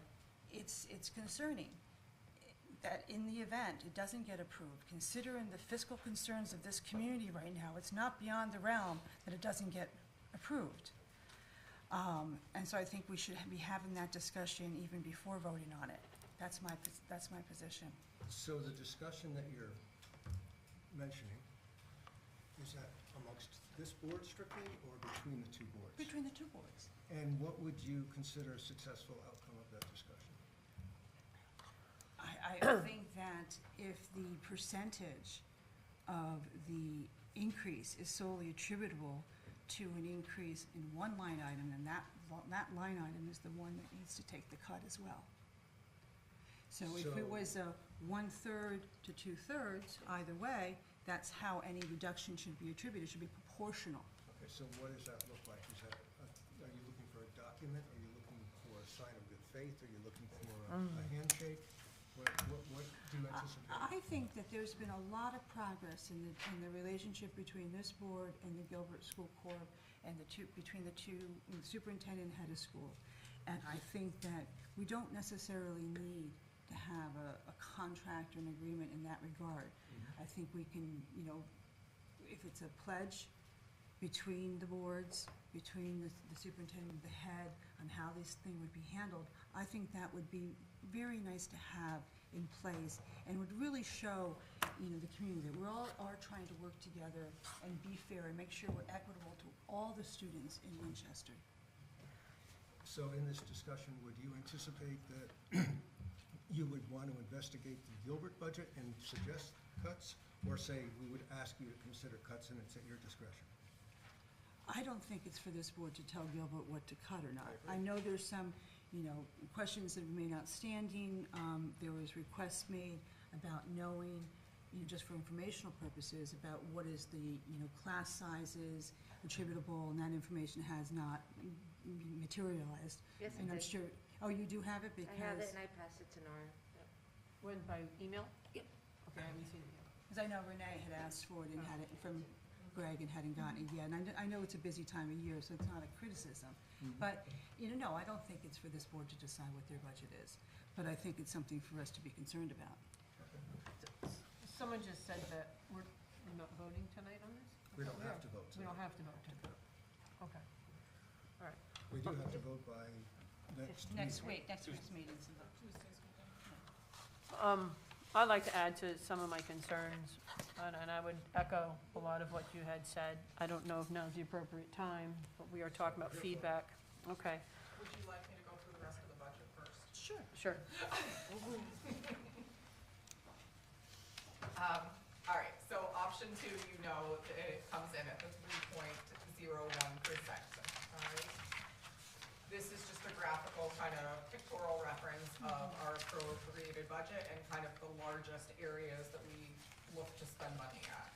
it's concerning that in the event it doesn't get approved, considering the fiscal concerns of this community right now, it's not beyond the realm that it doesn't get approved. And so I think we should be having that discussion even before voting on it. That's my position. So the discussion that you're mentioning, is that amongst this board strictly or between the two boards? Between the two boards. And what would you consider a successful outcome of that discussion? I think that if the percentage of the increase is solely attributable to an increase in one line item, then that line item is the one that needs to take the cut as well. So if it was a 1/3 to 2/3, either way, that's how any reduction should be attributed. It should be proportional. Okay, so what does that look like? Is that are you looking for a document? Are you looking for a sign of good faith? Are you looking for a handshake? What do you anticipate? I think that there's been a lot of progress in the relationship between this board and the Gilbert School Corp and between the two, the superintendent and head of school. And I think that we don't necessarily need to have a contract or an agreement in that regard. I think we can, you know, if it's a pledge between the boards, between the superintendent and the head on how this thing would be handled, I think that would be very nice to have in place and would really show, you know, the community that we're all are trying to work together and be fair and make sure we're equitable to all the students in Winchester. So in this discussion, would you anticipate that you would want to investigate the Gilbert budget and suggest cuts? Or say we would ask you to consider cuts and it's at your discretion? I don't think it's for this board to tell Gilbert what to cut or not. I know there's some, you know, questions that remain outstanding. There was requests made about knowing, you know, just for informational purposes, about what is the, you know, class sizes attributable, and that information has not materialized. Yes, And I I'm did. sure, oh, you do have it I have it because, and I passed it to Nora. When, by email? Yep. Okay, I haven't seen it yet. because I know Renee had asked for it and had it from Greg and hadn't gotten it yet. And I know it's a busy time of year, so it's not a criticism. But, you know, no, I don't think it's for this board to decide what their budget is. But I think it's something for us to be concerned about. Someone just said that we're not voting tonight on this? We don't have to vote We tonight. don't have to vote tonight. Okay. All right. We do have to vote by next week. Next week, next week's meeting's the vote. I'd like to add to some of my concerns, and I would echo a lot of what you had said. I don't know if now's the appropriate time, but we are talking about feedback. Okay, Would you like me to go through the rest of the budget first? Sure. sure. All right, so option 2, you know, that it comes in at the 3.01%, all right? This is just a graphical kind of pictorial reference of our appropriated budget and kind of the largest areas that we look to spend money at.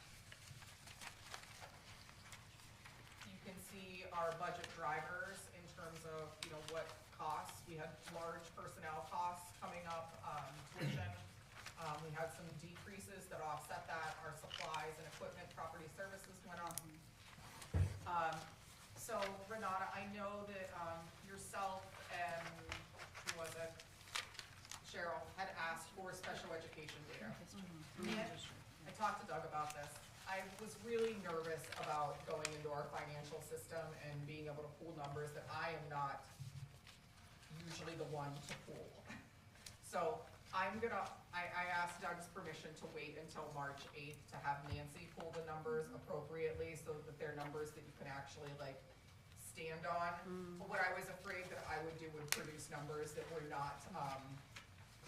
You can see our budget drivers in terms of, you know, what costs. We had large personnel costs coming up, tuition. We had some decreases that offset that. Our supplies and equipment, property services went up. So Renata, I know that yourself and, who was it, Cheryl, had asked for special education data. And I talked to Doug about this. I was really nervous about going into our financial system and being able to pull numbers that I am not usually the one to pull. So I asked Doug's permission to wait until March 8th to have Nancy pull the numbers appropriately so that they're numbers that you can actually like stand on. But what I was afraid that I would do would produce numbers that were not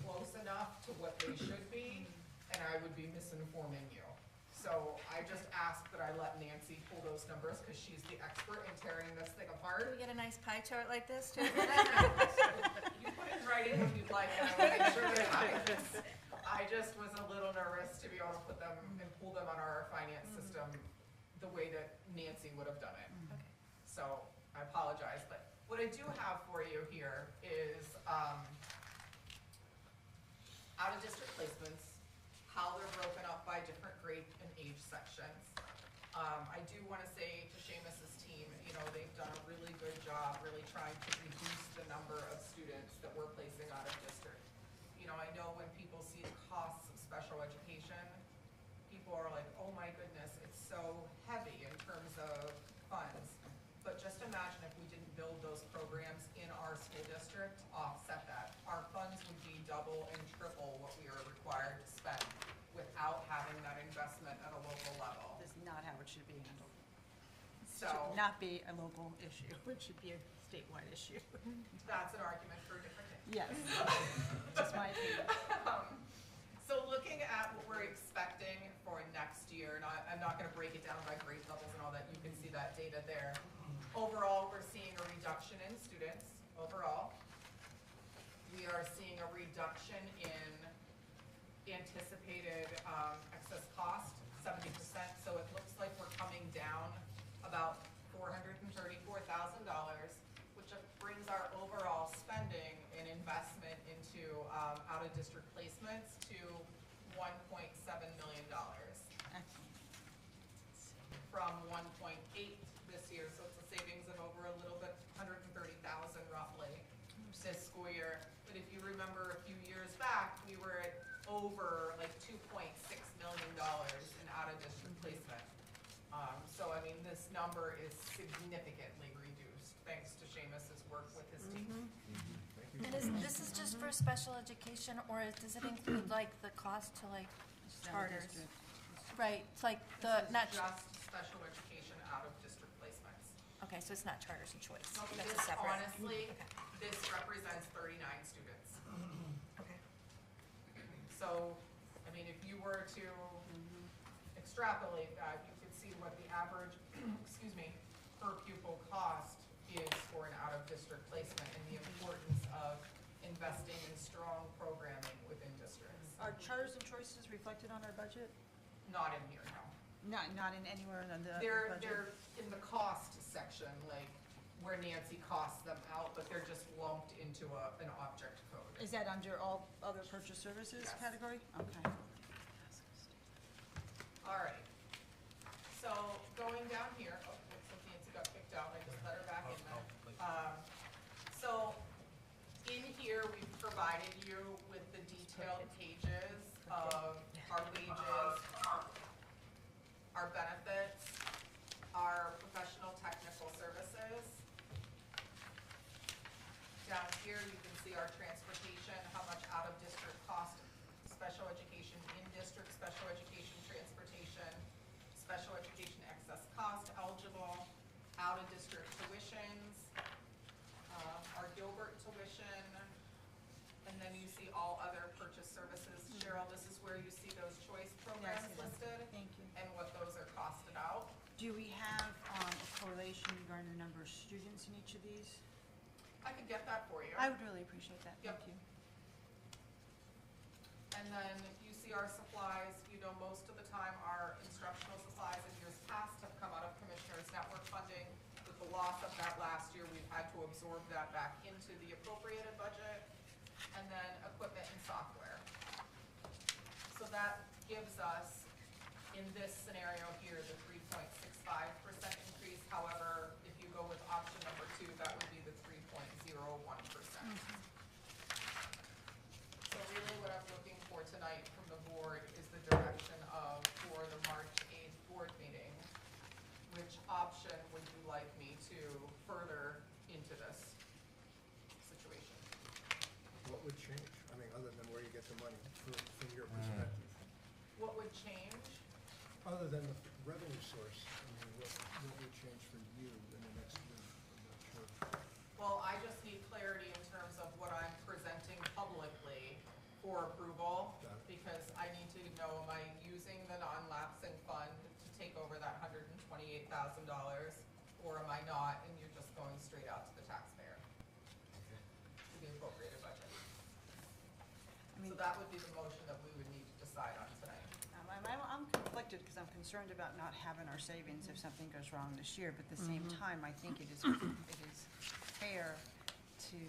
close enough to what they should be, and I would be misinforming you. So I just asked that I let Nancy pull those numbers because she's the expert in tearing this thing Can apart. we get a nice pie chart like this too? You put it in writing if you'd like, and I will make sure that it happens. I just was a little nervous to be able to put them and pull them on our finance system the way that Nancy would have done it. Okay. So I apologize, but what I do have for you here is out-of-district placements, how they're broken up by different grade and age sections. I do want to say to Seamus's team, you know, they've done a really good job really trying to reduce the number of students that we're placing out of district. You know, I know when people see the costs of special education, people are like, oh my goodness, it's so heavy in terms of funds. But just imagine if we didn't build those programs in our school district to offset that. Our funds would be double and triple what we are required to spend without having that investment at a local level. That's not how it should be handled. So Should not be a local issue. It should be a statewide issue. that's an argument for a different day. Yes. That's my opinion. So looking at what we're expecting for next year, and I'm not gonna break it down by grade levels and all that, you can see that data there. Overall, we're seeing a reduction in students, overall. We are seeing a reduction in anticipated excess cost, 70%, so it looks like we're coming down about $434,000. investment into out-of-district placements to $1.7 million from 1.8 this year, so it's a savings of over a little bit, 130,000 roughly this school year. But if you remember a few years back, we were at over like $2.6 million in out-of-district placement. So I mean, this number is significantly reduced thanks to Seamus's work with his team. And this is just for special education, or does it include like the cost to like charters? Right, it's like the, This is not, just special education out-of-district placements. okay, so it's not charters and choice. So That's this, a separate. honestly, Okay. this represents 39 students. Okay. So, I mean, if you were to extrapolate that, you could see what the average, excuse me, per pupil cost is for an out-of-district placement and the importance of investing in strong programming within districts. Are charters and choices reflected on our budget? Not in here, no. Not in anywhere in the They're budget? in the cost section, like where Nancy costs them out, but they're just lumped into an object code. Is that under all other purchase services Yes. category? Okay. All right. So going down here, oh, looks like Nancy got kicked out, I just let her back in there. So in here, we've provided you with the detailed pages of our wages, our benefits, our professional technical services. Down here, you can see our transportation, how much out-of-district cost, special education in-district, special education transportation, special education excess cost eligible, out-of-district tuitions, our Gilbert tuition, and then you see all other purchase services. Cheryl, this is where you see those choice programs Yes, listed Thank you. and what those are costed out. Do we have a correlation regarding the number of students in each of these? I could get that for you. I would really appreciate that, Yep. thank you. And then you see our supplies, you know, most of the time our instructional supplies in years past have come out of Commissioners Network funding. With the loss of that last year, we've had to absorb that back into the appropriated budget. And then equipment and software. So that gives us, in this scenario here, the 3.65% increase. However, if you go with option number 2, that would be the 3.01%. So really what I'm looking for tonight from the board is the direction of, for the March 8th board meeting, which option would you like me to further into this situation? What would change? I mean, other than where you get the money, from your perspective? What would change? Other than the revenue source, I mean, what would change for you in the next year? I'm not sure. Well, I just need clarity in terms of what I'm presenting publicly for approval, Got it. because I need to know, am I using the non-lapsing fund to take over that $128,000, or am I not, and you're just going straight out to the taxpayer? To the appropriated budget. So that would be the motion that we would need to decide on tonight. I'm conflicted because I'm concerned about not having our savings if something goes wrong this year, but at the same time, I think it is fair to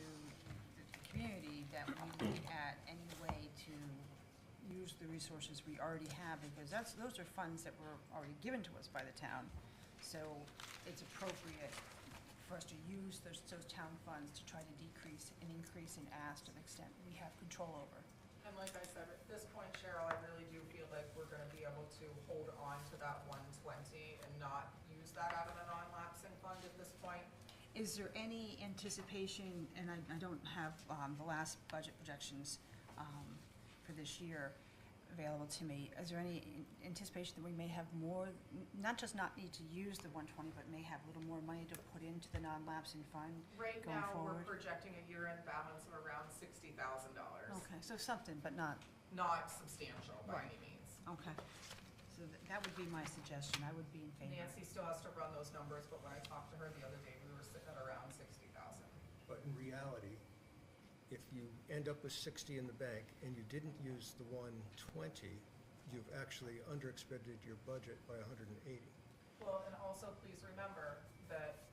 the community that we look at any way to use the resources we already have, because those are funds that were already given to us by the town. So it's appropriate for us to use those town funds to try to decrease and increase in ask to the extent we have control over. And like I said, at this point, Cheryl, I really do feel like we're gonna be able to hold on to that 120 and not use that out of the non-lapsing fund at this point. Is there any anticipation, and I don't have the last budget projections for this year available to me, is there any anticipation that we may have more, not just not need to use the 120, but may have a little more money to put into the non-lapsing fund Right going now, forward? we're projecting a year-end balance of around $60,000. Okay, so something, but not, Not substantial by Right. any means. okay. So that would be my suggestion, I would be in favor. Nancy still has to run those numbers, but when I talked to her the other day, we were sitting at around 60,000. But in reality, if you end up with 60 in the bank and you didn't use the 120, you've actually underexpended your budget by 180. Well, and also please remember that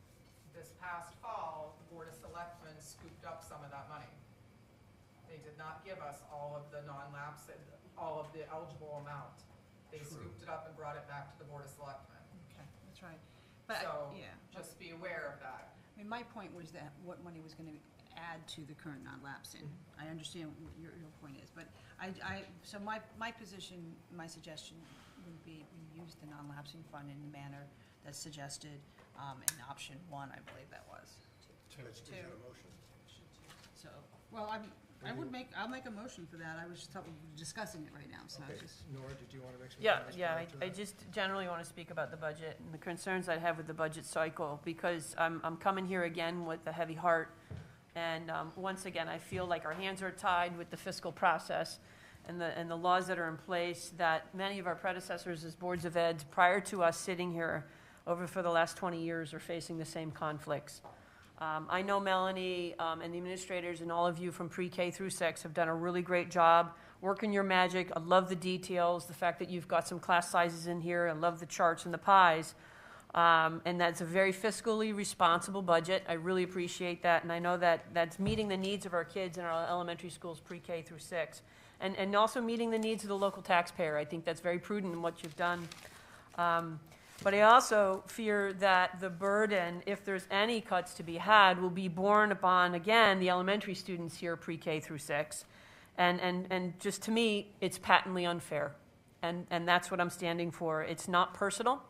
this past fall, the Board of Selectmen scooped up some of that money. They did not give us all of the non-lapse, all of the eligible amount. They scooped it up and brought it back to the Board of Selectmen. Okay, that's right. But, So, yeah. just be aware of that. I mean, my point was that what money was gonna add to the current non-lapsing. I understand what your point is, but so my position, my suggestion would be we use the non-lapsing fund in the manner that's suggested, in option 1, I believe that was. Is that a motion? So, well, I'll make a motion for that. I was just discussing it right now, so I Okay, just. Nora, did you want to make some Yeah, comments? yeah, prior to I that? just generally want to speak about the budget and the concerns I have with the budget cycle, because I'm coming here again with a heavy heart. And once again, I feel like our hands are tied with the fiscal process and the laws that are in place that many of our predecessors as boards of ed prior to us sitting here over for the last 20 years are facing the same conflicts. I know Melanie and the administrators and all of you from pre-K through 6 have done a really great job working your magic. I love the details, the fact that you've got some class sizes in here. I love the charts and the pies. And that's a very fiscally responsible budget. I really appreciate that, and I know that that's meeting the needs of our kids in our elementary schools pre-K through 6. And also meeting the needs of the local taxpayer. I think that's very prudent in what you've done. But I also fear that the burden, if there's any cuts to be had, will be borne upon, again, the elementary students here pre-K through 6. And just to me, it's patently unfair. And that's what I'm standing for. It's not personal.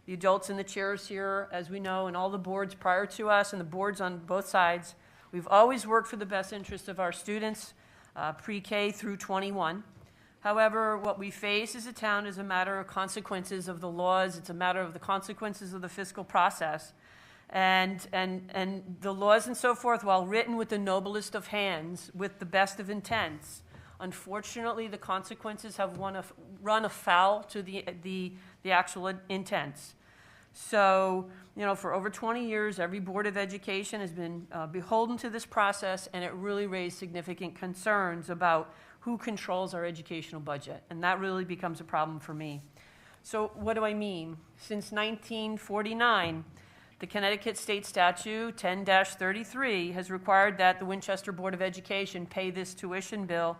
The adults in the chairs here, as we know, and all the boards prior to us and the boards on both sides, we've always worked for the best interest of our students, pre-K through 21. However, what we face as a town is a matter of consequences of the laws. It's a matter of the consequences of the fiscal process. And the laws and so forth, while written with the noblest of hands, with the best of intents, unfortunately, the consequences have run afoul to the actual intents. So, for over 20 years, every Board of Education has been beholden to this process, and it really raised significant concerns about who controls our educational budget, and that really becomes a problem for me. So what do I mean? Since 1949, the Connecticut State Statute 10-33 has required that the Winchester Board of Education pay this tuition bill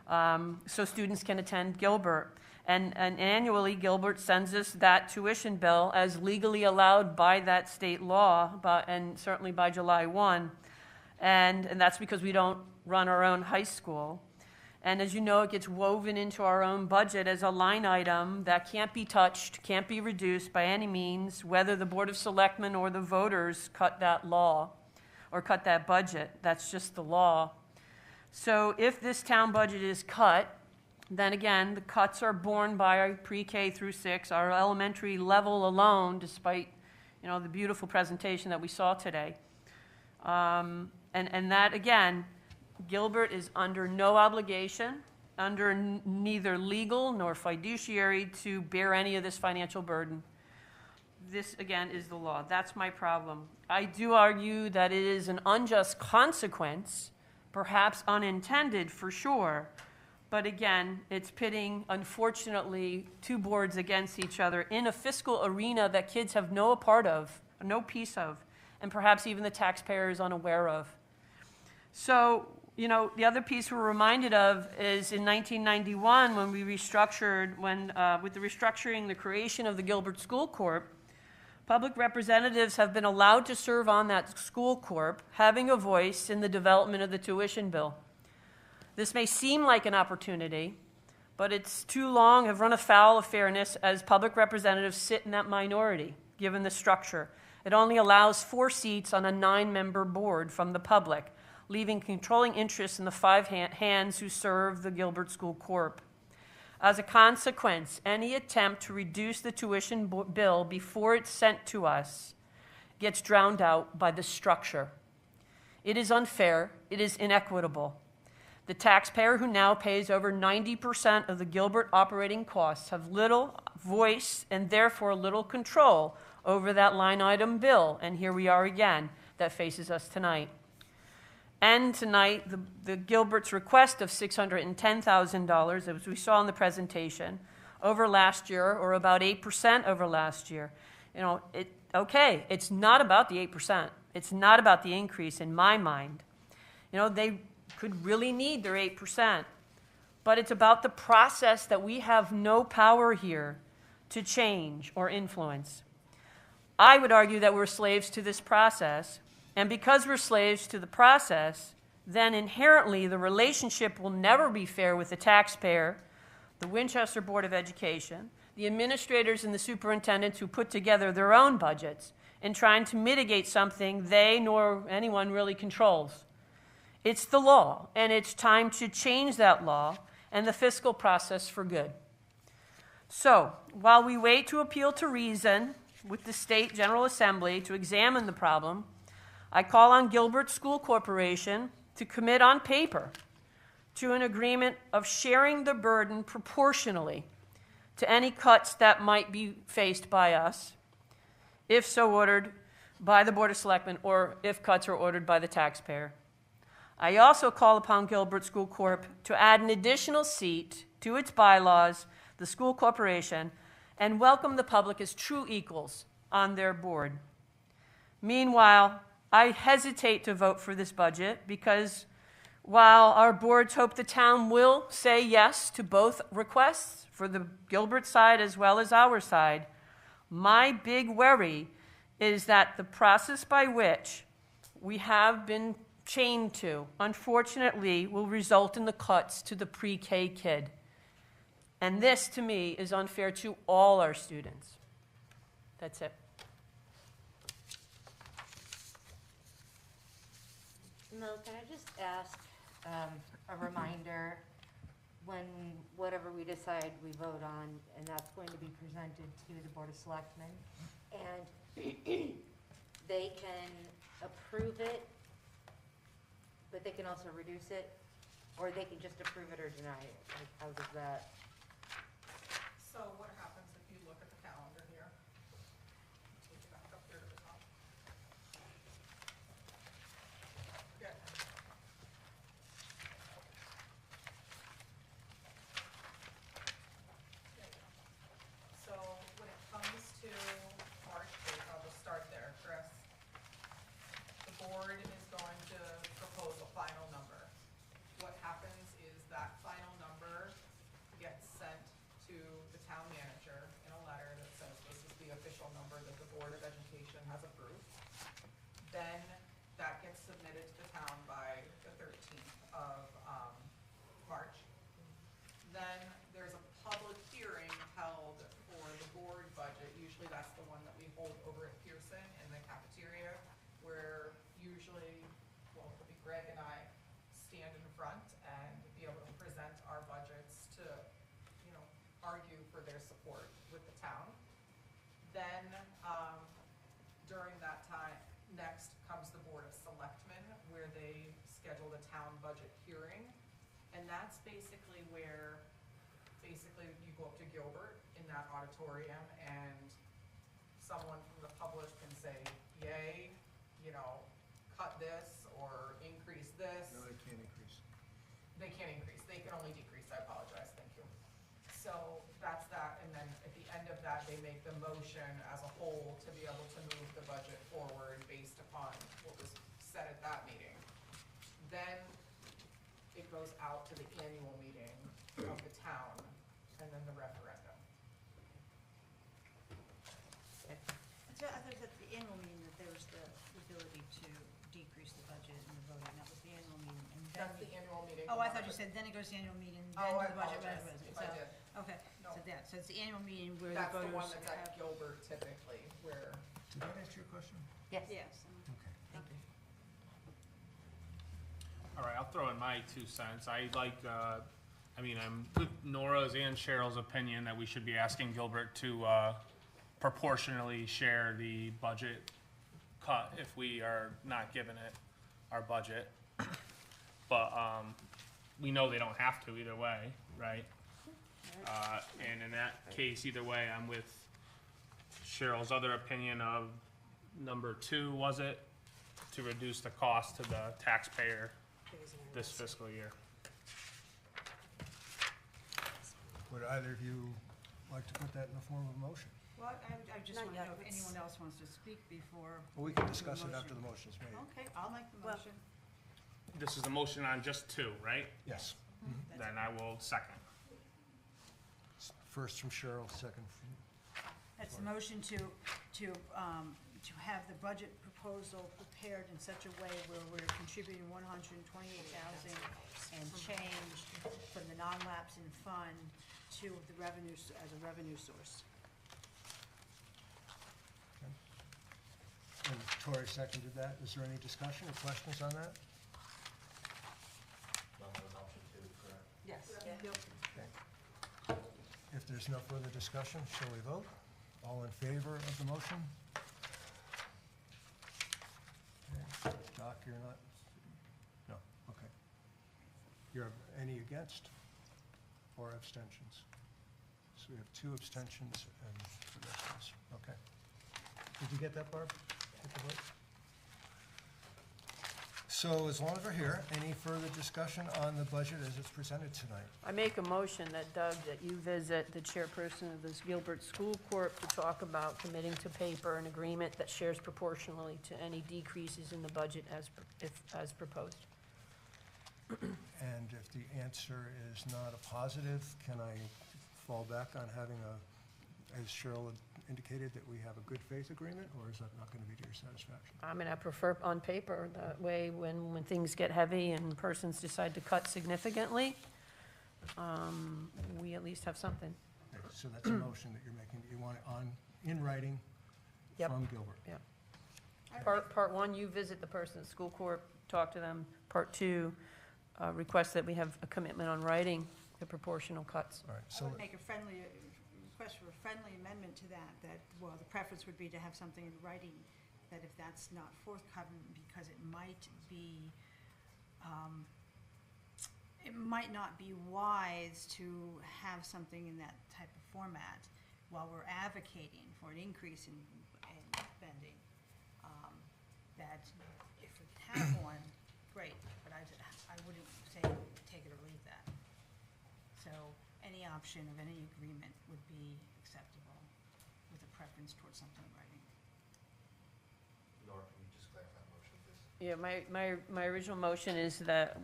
so students can attend Gilbert. And annually, Gilbert sends us that tuition bill as legally allowed by that state law, and certainly by July 1. And that's because we don't run our own high school. And as you know, it gets woven into our own budget as a line item that can't be touched, can't be reduced by any means, whether the Board of Selectmen or the voters cut that law or cut that budget. That's just the law. So if this town budget is cut, then again, the cuts are borne by our pre-K through 6, our elementary level alone, despite, the beautiful presentation that we saw today. And that, again, Gilbert is under no obligation, under neither legal nor fiduciary to bear any of this financial burden. This, again, is the law. That's my problem. I do argue that it is an unjust consequence, perhaps unintended for sure, but again, it's pitting, unfortunately, two boards against each other in a fiscal arena that kids have no part of, no piece of, and perhaps even the taxpayer is unaware of. So, the other piece we're reminded of is in 1991 when we restructured, with the restructuring, the creation of the Gilbert School Corp, public representatives have been allowed to serve on that school corp, having a voice in the development of the tuition bill. This may seem like an opportunity, but it's too long have run afoul of fairness as public representatives sit in that minority, given the structure. It only allows 4 seats on a 9-member board from the public, leaving controlling interests in the 5 hands who serve the Gilbert School Corp. As a consequence, any attempt to reduce the tuition bill before it's sent to us gets drowned out by the structure. It is unfair. It is inequitable. The taxpayer, who now pays over 90% of the Gilbert operating costs, have little voice and therefore little control over that line item bill. And here we are again, that faces us tonight. And tonight, the Gilbert's request of $610,000, as we saw in the presentation, over last year, or about 8% over last year. It's not about the 8%. It's not about the increase in my mind. They could really need their 8%. But it's about the process that we have no power here to change or influence. I would argue that we're slaves to this process, and because we're slaves to the process, then inherently the relationship will never be fair with the taxpayer, the Winchester Board of Education, the administrators and the superintendents who put together their own budgets in trying to mitigate something they nor anyone really controls. It's the law, and it's time to change that law and the fiscal process for good. So, while we wait to appeal to reason with the State General Assembly to examine the problem, I call on Gilbert School Corporation to commit on paper to an agreement of sharing the burden proportionally to any cuts that might be faced by us, if so ordered by the Board of Selectmen, or if cuts are ordered by the taxpayer. I also call upon Gilbert School Corp. To add an additional seat to its bylaws, the school corporation, and welcome the public as true equals on their board. Meanwhile, I hesitate to vote for this budget because while our boards hope the town will say yes to both requests for the Gilbert side as well as our side, my big worry is that the process by which we have been chained to, unfortunately, will result in the cuts to the pre-K kid. And this, to me, is unfair to all our students. That's it. Mel, can I just ask a reminder, when whatever we decide we vote on, and that's going to be presented to the Board of Selectmen, and they can approve it, but they can also reduce it, or they can just approve it or deny it? Like, how does that? So what happens if you look at the calendar here? Take it back up here to the top. Okay. So when it comes to March 8th, I'll just start there, Chris. The board is going to propose a final number. What happens is that final number gets sent to the town manager in a letter that says this is the official number that the Board of Education has approved. Then that gets submitted to the town by the 13th of March. Then there's a public hearing held for the board budget. Usually that's the one that we hold over at Pearson in the cafeteria, where usually, well, it'll be Greg and I stand in front and be able to present our budgets to, argue for their support with the town. Then, during that time, next comes the Board of Selectmen, where they schedule the town budget hearing. And that's basically where, you go up to Gilbert in that auditorium, and someone from the public can say, yay, cut this, or increase this. No, they can't increase. They can't increase, they can only decrease, I apologize, thank you. So that's that, and then at the end of that, they make the motion as a whole to be able to move the budget forward based upon what was said at that meeting. Then it goes out to the annual meeting of the town, and then the referendum. So I thought at the annual meeting that there was the ability to decrease the budget in the voting, that was the annual meeting. And then That's the annual meeting. Oh, I thought you said then it goes to the annual meeting, then Oh, I to the budget. apologize if I did. Okay, No. so it's the annual meeting where the That's the voters one that's at have. Gilbert typically, where, Did that answer your question? Yes. Yes. Okay. Thank you. All right, I'll throw in my 2 cents. I'm with Nora's and Cheryl's opinion that we should be asking Gilbert to proportionally share the budget cut if we are not given it our budget. But we know they don't have to either way, right? And in that case, either way, I'm with Cheryl's other opinion of number 2, was it? To reduce the cost to the taxpayer this fiscal year. Would either of you like to put that in the form of a motion? Well, I just Not want to yet, know if let's- anyone else wants to speak before. Well, we can do the discuss it motion. after the motion's made. Okay, I'll make the Well, motion. this is a motion on just 2, right? Yes. Then I will second. First from Cheryl, second from, That's the motion to have the budget proposal prepared in such a way where we're contributing 128,000 and change from the non-lapsing fund to the revenues, as a revenue source. and Tori seconded that. Is there any discussion or questions on that? That was option 2, correct? Yes. Okay. If there's no further discussion, shall we vote? All in favor of the motion? Okay. Doc, you're not? No, okay. You're, any against or abstentions? So we have 2 abstentions and the rest of us. Okay. Did you get that, Barb? Get the vote? So as long as we're here, any further discussion on the budget as it's presented tonight? I make a motion that, Doug, that you visit the chairperson of this Gilbert School Corp to talk about committing to paper an agreement that shares proportionally to any decreases in the budget as proposed. And if the answer is not a positive, can I fall back on having a, as Cheryl had indicated, that we have a good faith agreement, or is that not going to be to your satisfaction? I mean, I prefer on paper, that way when things get heavy and persons decide to cut significantly, we at least have something. Okay, so that's a motion that you're making, that you want it on, in writing Yep. from Gilbert. Yep. Part 1, you visit the person at School Corp, talk to them. Part 2, request that we have a commitment on writing the proportional cuts. All right, I so, would make a friendly, request for a friendly amendment to that, well, the preference would be to have something in writing, that if that's not forthcoming, because it might not be wise to have something in that type of format while we're advocating for an increase in spending. That if we have one, great, but I wouldn't say take it or leave that. So any option of any agreement would be acceptable with a preference towards something in writing. Nora, can you just clarify that motion, please? Yeah, my original motion is that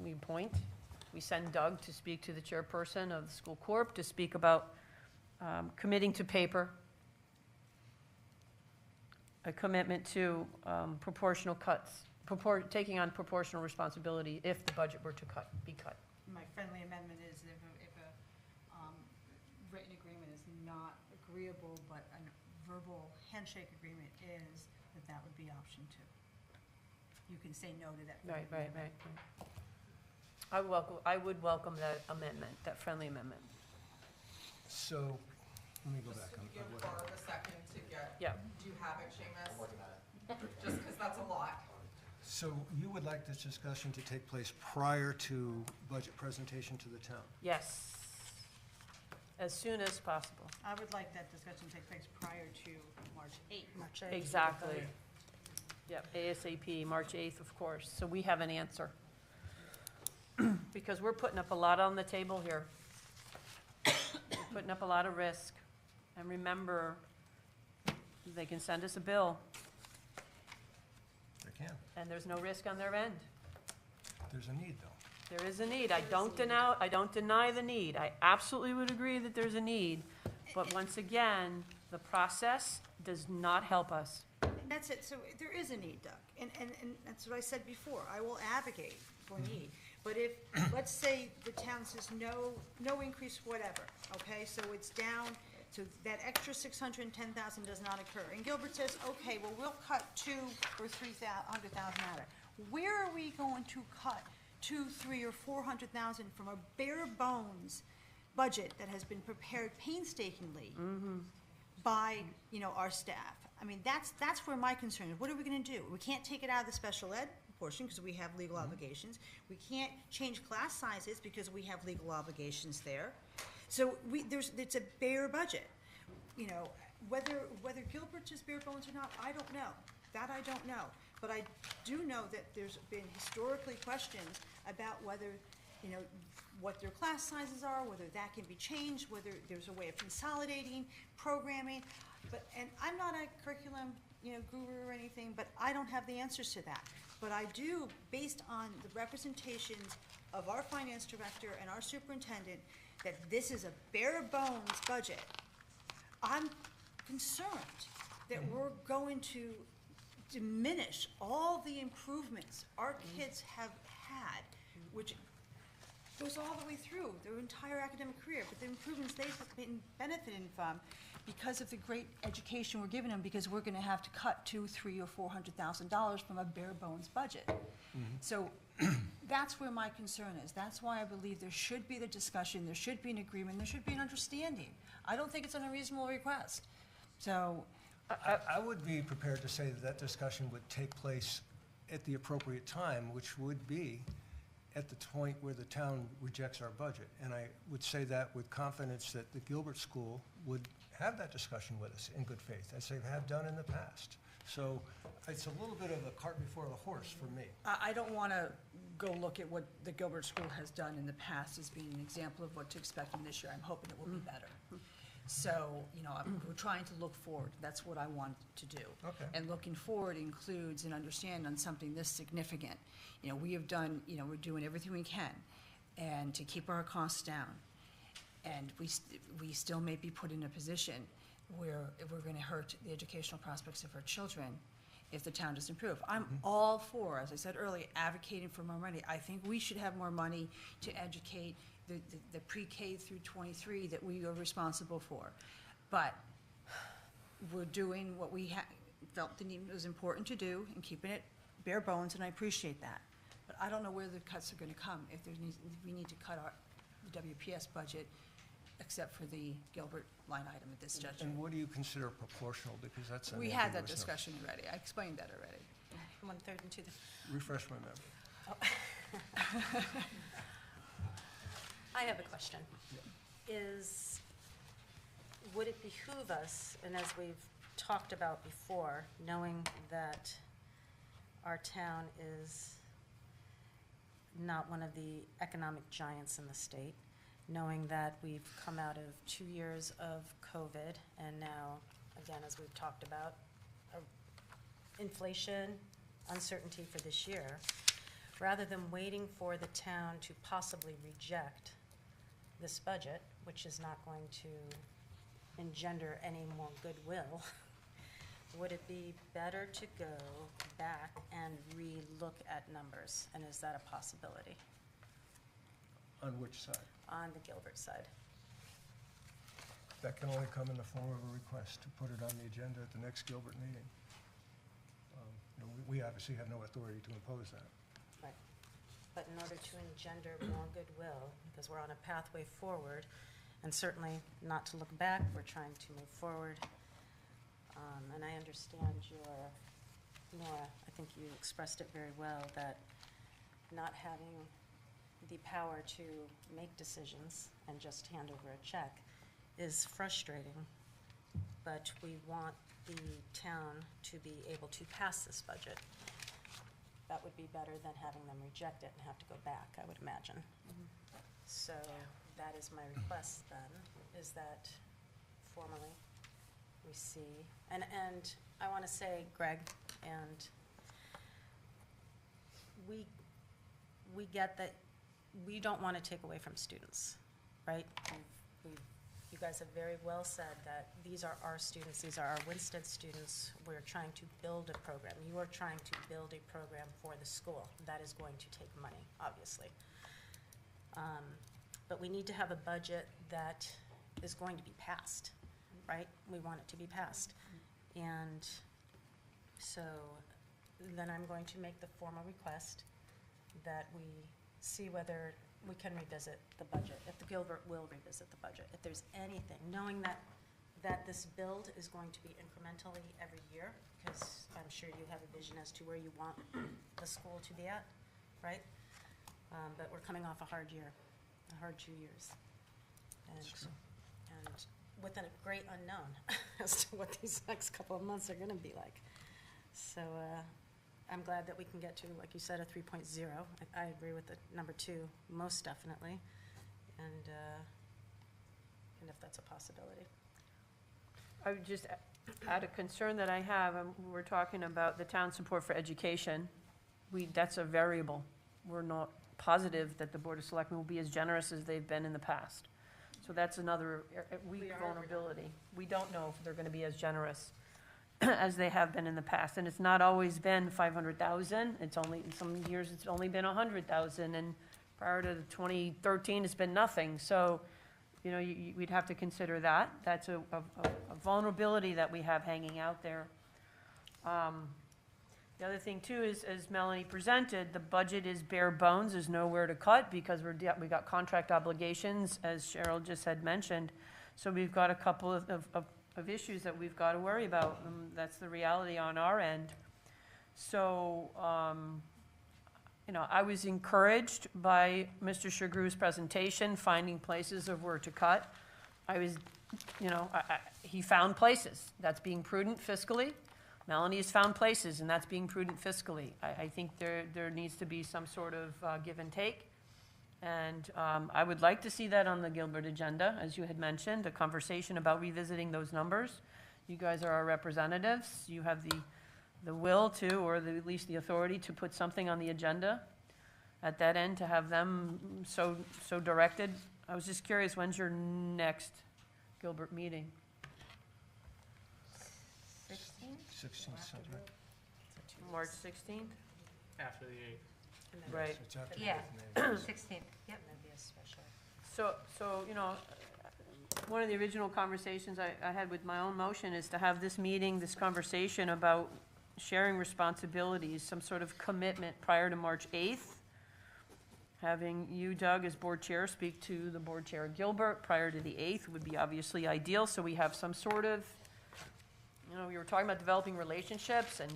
we send Doug to speak to the chairperson of the School Corp to speak about committing to paper a commitment to proportional cuts, taking on proportional responsibility if the budget were to be cut. My friendly amendment is if a written agreement is not agreeable, but a verbal handshake agreement is, that would be option 2. You can say no to that. Right. I would welcome that amendment, that friendly amendment. so, let me go Just back. to I'm give looking. Barb a second to get, Yeah. do you have it, Seamus? I'm working on it. Just because that's a lot. So you would like this discussion to take place prior to budget presentation to the town? Yes. As soon as possible. I would like that discussion to take place prior to March 8th. March 8th. Exactly. Yep, ASAP, March 8th, of course, so we have an answer. Because we're putting up a lot on the table here. We're putting up a lot of risk. And remember, they can send us a bill, They can. and there's no risk on their end. There's a need, though. There is a need. I don't deny the need. I absolutely would agree that there's a need. But once again, the process does not help us. And that's it, so there is a need, Doug, and that's what I said before, I will advocate for need. But if, let's say the town says no increase whatever, okay, so it's down, so that extra 610,000 does not occur. And Gilbert says, okay, well, we'll cut 200,000 or 300,000 out of it. Where are we going to cut 200,000, 300,000 or 400,000 from a bare bones budget that has been prepared painstakingly by, our staff? I mean, that's where my concern is. What are we gonna do? We can't take it out of the special ed portion because we have legal obligations. We can't change class sizes because we have legal obligations there. So it's a bare budget. Whether Gilbert's is bare bones or not, I don't know. That I don't know. But I do know that there's been historically questions about whether, what their class sizes are, whether that can be changed, whether there's a way of consolidating, programming. And I'm not a curriculum, guru or anything, but I don't have the answers to that. But I do, based on the representations of our finance director and our superintendent, that this is a bare bones budget. I'm concerned that we're going to diminish all the improvements our kids have had, which goes all the way through their entire academic career, but the improvements they've been benefiting from because of the great education we're giving them, because we're gonna have to cut $200,000, $300,000 or $400,000 from a bare bones budget. So that's where my concern is. That's why I believe there should be the discussion, there should be an agreement, there should be an understanding. I don't think it's an unreasonable request. So, I would be prepared to say that that discussion would take place at the appropriate time, which would be at the point where the town rejects our budget. And I would say that with confidence that the Gilbert School would have that discussion with us in good faith, as they have done in the past. So it's a little bit of a cart before the horse for me. I don't want to go look at what the Gilbert School has done in the past as being an example of what to expect in this year. I'm hoping it will be better. So, we're trying to look forward. That's what I want to do. Okay. And looking forward includes an understanding on something this significant. We have done, we're doing everything we can and to keep our costs down. And we still may be put in a position where we're going to hurt the educational prospects of our children if the town doesn't improve. I'm all for, as I said earlier, advocating for more money. I think we should have more money to educate the pre-K through 23 that we are responsible for. But we're doing what we felt the need was important to do and keeping it bare bones, and I appreciate that. But I don't know where the cuts are going to come if we need to cut the WPS budget, except for the Gilbert line item at this juncture. And what do you consider proportional? Because that's an We had that ambiguous discussion already. I explained that already. 1/3 and 2/3. notion. Refresh my memory. I have a question. Would it behoove us, and as we've talked about before, knowing that our town is not one of the economic giants in the state, knowing that we've come out of 2 years of COVID, and now, again, as we've talked about, inflation, uncertainty for this year, rather than waiting for the town to possibly reject this budget, which is not going to engender any more goodwill, would it be better to go back and re-look at numbers? And is that a possibility On which side? on the Gilbert side? That can only come in the form of a request to put it on the agenda at the next Gilbert meeting. We obviously have no authority to impose that. Right. But in order to engender more goodwill, because we're on a pathway forward, and certainly not to look back, we're trying to move forward. And I understand Nora, I think you expressed it very well, that not having the power to make decisions and just hand over a check is frustrating. But we want the town to be able to pass this budget. That would be better than having them reject it and have to go back, I would imagine. So that is my request then, is that formally we see, and I want to say, Greg, and we get that we don't want to take away from students, right? You guys have very well said that these are our students, these are our Winstead students. We're trying to build a program. You are trying to build a program for the school. That is going to take money, obviously. But we need to have a budget that is going to be passed, right? We want it to be passed. And so then I'm going to make the formal request that we see whether we can revisit the budget, if the Gilbert will revisit the budget, if there's anything, knowing that this build is going to be incrementally every year, because I'm sure you have a vision as to where you want the school to be at, right? But we're coming off a hard year, a hard 2 years. And with a great unknown as to what these next couple of months are gonna be like. So, I'm glad that we can get to, like you said, a 3.0. I agree with the number 2, most definitely, and if that's a possibility. I would just add a concern that I have, we're talking about the town support for education. That's a variable. We're not positive that the Board of Selectmen will be as generous as they've been in the past. So that's another weak vulnerability. We don't know if they're gonna be as generous as they have been in the past. And it's not always been 500,000. It's only, in some years, it's only been 100,000. And prior to 2013, it's been nothing. So, you know, we'd have to consider that. That's a vulnerability that we have hanging out there. The other thing too is, as Melanie presented, the budget is bare bones. There's nowhere to cut because we got contract obligations, as Cheryl just had mentioned. So we've got a couple of issues that we've got to worry about. That's the reality on our end. So, you know, I was encouraged by Mr. Chagrew's presentation, finding places of where to cut. I was, you know, he found places. That's being prudent fiscally. Melanie has found places, and that's being prudent fiscally. I think there needs to be some sort of give and take. And I would like to see that on the Gilbert agenda, as you had mentioned, a conversation about revisiting those numbers. You guys are our representatives. You have the will to, or at least the authority to put something on the agenda at that end, to have them so directed. I was just curious, when's your next Gilbert meeting? 16th, something like March 16th? After the 8th. Right. that. It's after the Yeah. May. 16th, yep. Maybe a special. So, you know, one of the original conversations I had with my own motion is to have this meeting, this conversation about sharing responsibilities, some sort of commitment prior to March 8th. Having you, Doug, as board chair, speak to the board chair Gilbert prior to the 8th would be obviously ideal, so we have some sort of, you know, we were talking about developing relationships and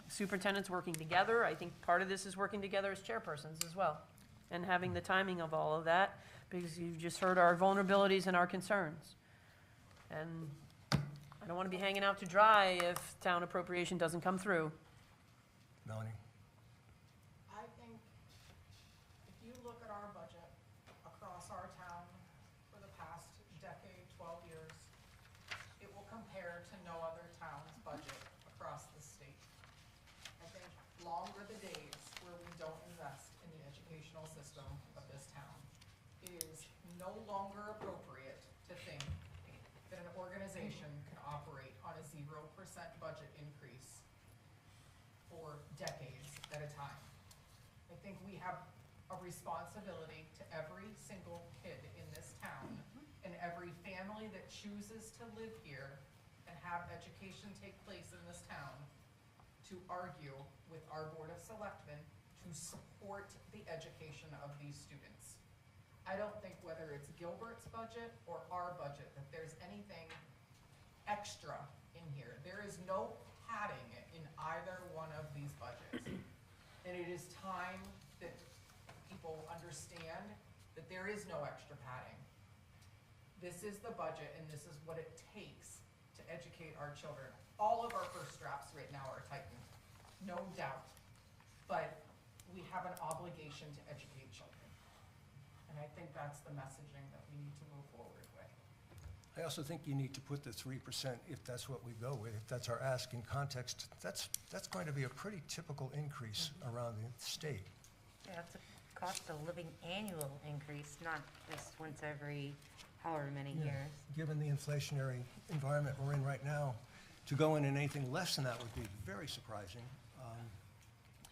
superintendents working together. I think part of this is working together as chairpersons as well, and having the timing of all of that, because you've just heard our vulnerabilities and our concerns. And I don't want to be hanging out to dry if town appropriation doesn't come through. Melanie? I think if you look at our budget across our town for the past decade, 12 years, it will compare to no other town's budget across the state. I think longer the days where we don't invest in the educational system of this town. It is no longer appropriate to think that an organization can operate on a 0% budget increase for decades at a time. I think we have a responsibility to every single kid in this town and every family that chooses to live here and have education take place in this town to argue with our Board of Selectmen to support the education of these students. I don't think whether it's Gilbert's budget or our budget that there's anything extra in here. There is no padding in either one of these budgets. And it is time that people understand that there is no extra padding. This is the budget and this is what it takes to educate our children. All of our first drafts right now are tightened, no doubt. But we have an obligation to educate children. And I think that's the messaging that we need to move forward with. I also think you need to put the 3%, if that's what we go with, if that's our ask, in context. That's going to be a pretty typical increase around the state. Yeah, it's a cost of living annual increase, not just once every however many years. Given the inflationary environment we're in right now, to go in anything less than that would be very surprising.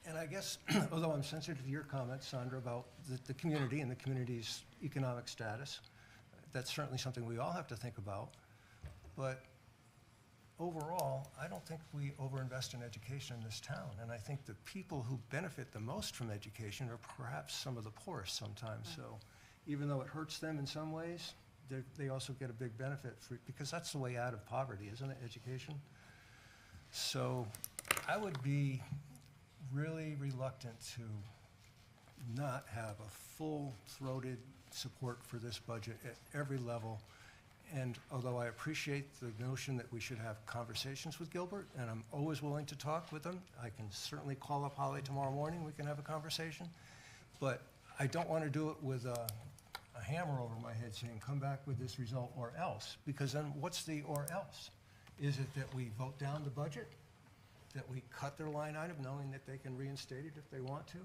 And I guess, although I'm sensitive to your comments, Sandra, about the community and the community's economic status, that's certainly something we all have to think about. But overall, I don't think we overinvest in education in this town. And I think the people who benefit the most from education are perhaps some of the poorest sometimes. So even though it hurts them in some ways, they also get a big benefit because that's the way out of poverty, isn't it, education? So I would be really reluctant to not have a full-throated support for this budget at every level. And although I appreciate the notion that we should have conversations with Gilbert, and I'm always willing to talk with him, I can certainly call up Holly tomorrow morning, we can have a conversation. But I don't want to do it with a hammer over my head saying, come back with this result or else, because then what's the or else? Is it that we vote down the budget? That we cut their line item knowing that they can reinstate it if they want to?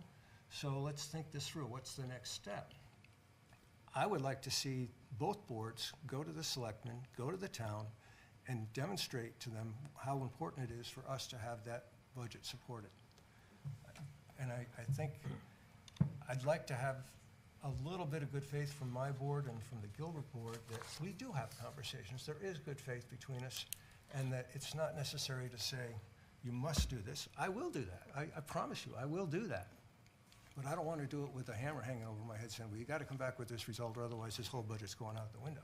So let's think this through. What's the next step? I would like to see both boards go to the selectmen, go to the town, and demonstrate to them how important it is for us to have that budget supported. And I think I'd like to have a little bit of good faith from my board and from the Gilbert board that we do have conversations. There is good faith between us, and that it's not necessary to say, you must do this. I will do that. I promise you, I will do that. But I don't want to do it with a hammer hanging over my head saying, well, you got to come back with this result, or otherwise this whole budget's going out the window.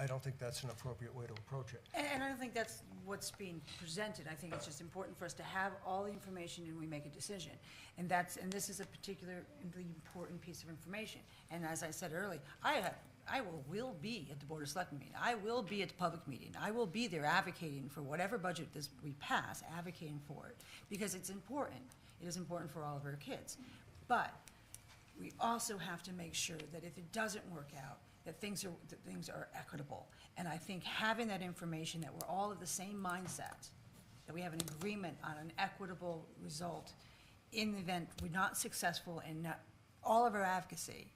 I don't think that's an appropriate way to approach it. And I don't think that's what's being presented. I think it's just important for us to have all the information and we make a decision. And this is a particularly important piece of information. And as I said earlier, I will be at the Board of Selectmen meeting. I will be at the public meeting. I will be there advocating for whatever budget we pass, advocating for it, because it's important. It is important for all of our kids. But we also have to make sure that if it doesn't work out, that things are equitable. And I think having that information, that we're all of the same mindset, that we have an agreement on an equitable result in the event we're not successful in all of our advocacy,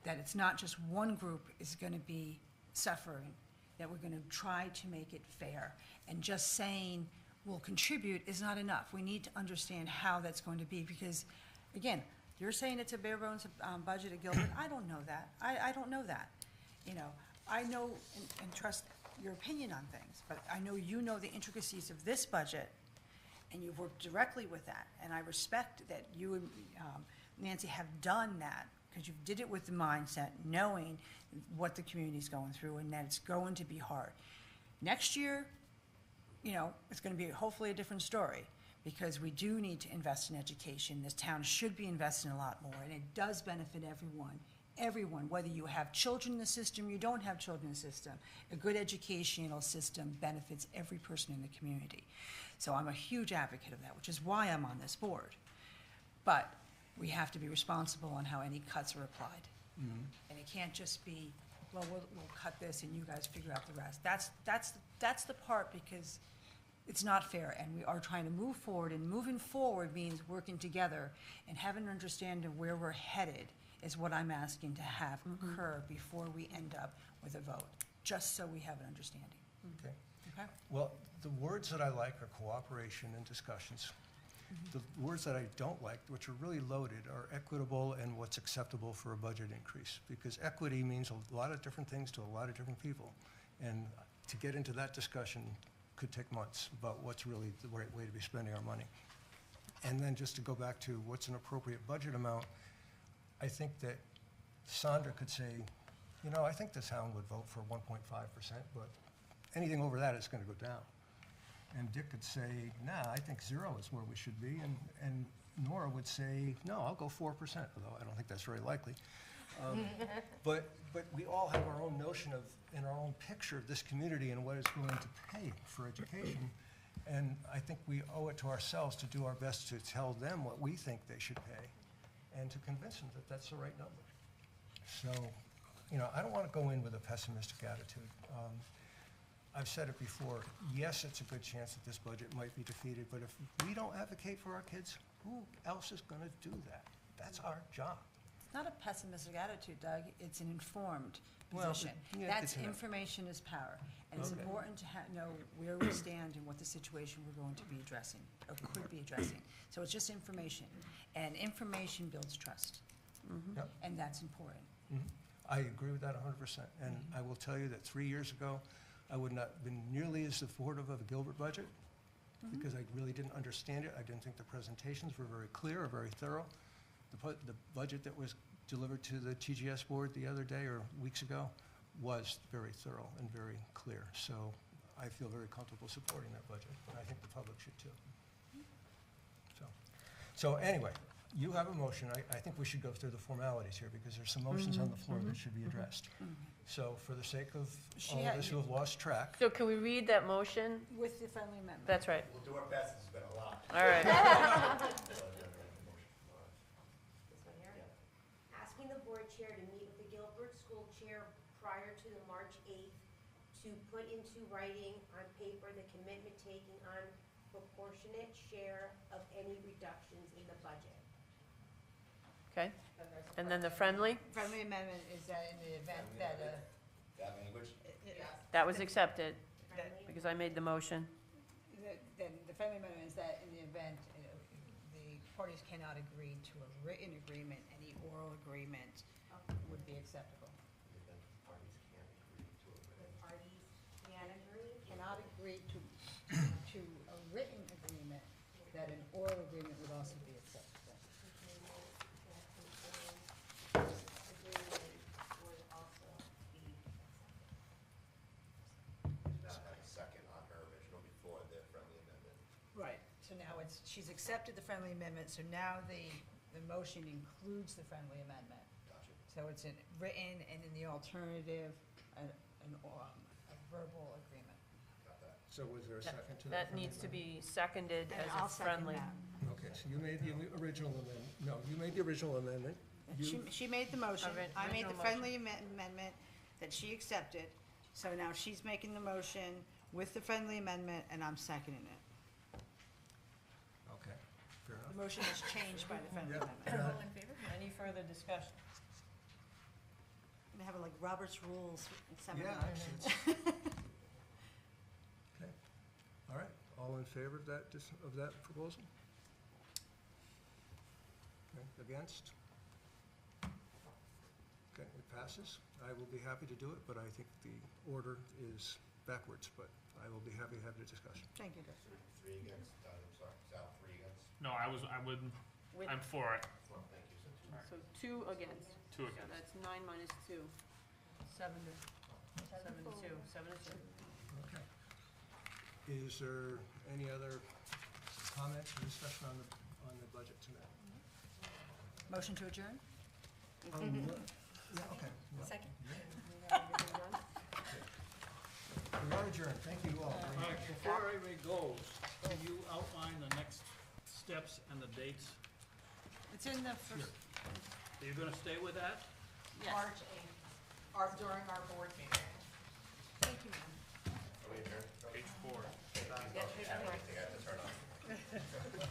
that it's not just one group is going to be suffering, that we're going to try to make it fair. And just saying we'll contribute is not enough. We need to understand how that's going to be, because, again, you're saying it's a bare bones budget at Gilbert. I don't know that. I don't know that. You know, I know and trust your opinion on things, but I know you know the intricacies of this budget, and you've worked directly with that. And I respect that you and Nancy have done that, because you did it with the mindset, knowing what the community's going through and that it's going to be hard. Next year, you know, it's going to be hopefully a different story, because we do need to invest in education. This town should be investing a lot more, and it does benefit everyone, whether you have children in the system, you don't have children in the system. A good educational system benefits every person in the community. So I'm a huge advocate of that, which is why I'm on this board. But we have to be responsible on how any cuts are applied. Mm-hmm. And it can't just be, well, we'll cut this and you guys figure out the rest. That's the part, because it's not fair, and we are trying to move forward, and moving forward means working together and having an understanding of where we're headed is what I'm asking to have occur before we end up with a vote, just so we have an understanding. Okay. Okay? Well, the words that I like are cooperation and discussions. The words that I don't like, which are really loaded, are equitable and what's acceptable for a budget increase. Because equity means a lot of different things to a lot of different people. And to get into that discussion could take months about what's really the right way to be spending our money. And then just to go back to what's an appropriate budget amount, I think that Sandra could say, you know, I think the town would vote for 1.5%, but anything over that is going to go down. And Dick could say, nah, I think 0 is where we should be, and Nora would say, no, I'll go 4%, although I don't think that's very likely. But we all have our own notion of, and our own picture of this community and what it's willing to pay for education. And I think we owe it to ourselves to do our best to tell them what we think they should pay and to convince them that that's the right number. So, you know, I don't want to go in with a pessimistic attitude. I've said it before, yes, it's a good chance that this budget might be defeated, but if we don't advocate for our kids, who else is going to do that? That's our job. It's not a pessimistic attitude, Doug. It's an informed Well, position. yeah, That's it's information is power. And it's Okay. important to know where we stand and what the situation we're going to be addressing, or could be addressing. So it's just information. And information builds trust. Yep. And that's important. I agree with that 100%. And I will tell you that 3 years ago, I would not have been nearly as supportive of a Gilbert budget because I really didn't understand it. I didn't think the presentations were very clear or very thorough. The budget that was delivered to the TGS board the other day or weeks ago was very thorough and very clear. So I feel very comfortable supporting that budget, and I think the public should too. So anyway, you have a motion. I think we should go through the formalities here because there's some motions on the floor that should be addressed. So for the sake of all of us who have lost track, So can we read that motion? With the friendly amendment. That's right. We'll do our best, it's been a lot. All right. This one here? Asking the board chair to meet with the Gilbert School Chair prior to the March 8th to to put into writing on paper the commitment taking on proportionate share of any reductions in the budget. Okay, and then the friendly, Friendly amendment is that in the event that, That language? that was accepted, Friendly? because I made the motion. then the friendly amendment is that in the event the parties cannot agree to a written agreement, any oral agreement would be acceptable. Even parties can't agree to a The written. parties can agree? Cannot agree to a written agreement, that an oral agreement would also be acceptable. Agreement would also be acceptable. Not have a second on her original before the friendly amendment. Right, so now she's accepted the friendly amendment, so now the motion includes the friendly amendment. Gotcha. So it's in written and in the alternative, a verbal agreement. Got that. So was there a second to that? That needs to be seconded And as I'll a second friendly. that. Okay, so you made the original amendment, no, you made the original amendment. She made the motion, I made the Original friendly amendment that she accepted, so now she's making the motion with the friendly amendment, and I'm seconding it. Okay, fair The enough. motion is changed by the friendly Yeah, amendment. All in favor? Any further discussion? We have it like Robert's Rules Yeah, seminar. it's- okay, all right, all in favor of that, proposal? Okay, against? Okay, it passes. I will be happy to do it, but I think the order is backwards, but I will be happy to have the discussion. Thank you. Three against, I'm sorry, Sal, three against. No, I'm for it. Well, thank you, so two. So 2 against. Two So against. that's 9 minus 2. 7 to 2. 7 to 2. Okay. Is there any other comments or discussion on the budget tonight? Motion to adjourn? Yeah, okay. Second. We are adjourned. Thank you all very much. Before everybody goes, can you outline the next steps and the dates? It's in the first, Are you gonna stay with that? March 8th, during our board meeting. thank you, ma'am. Are we adjourned? Page 4. I have to turn off.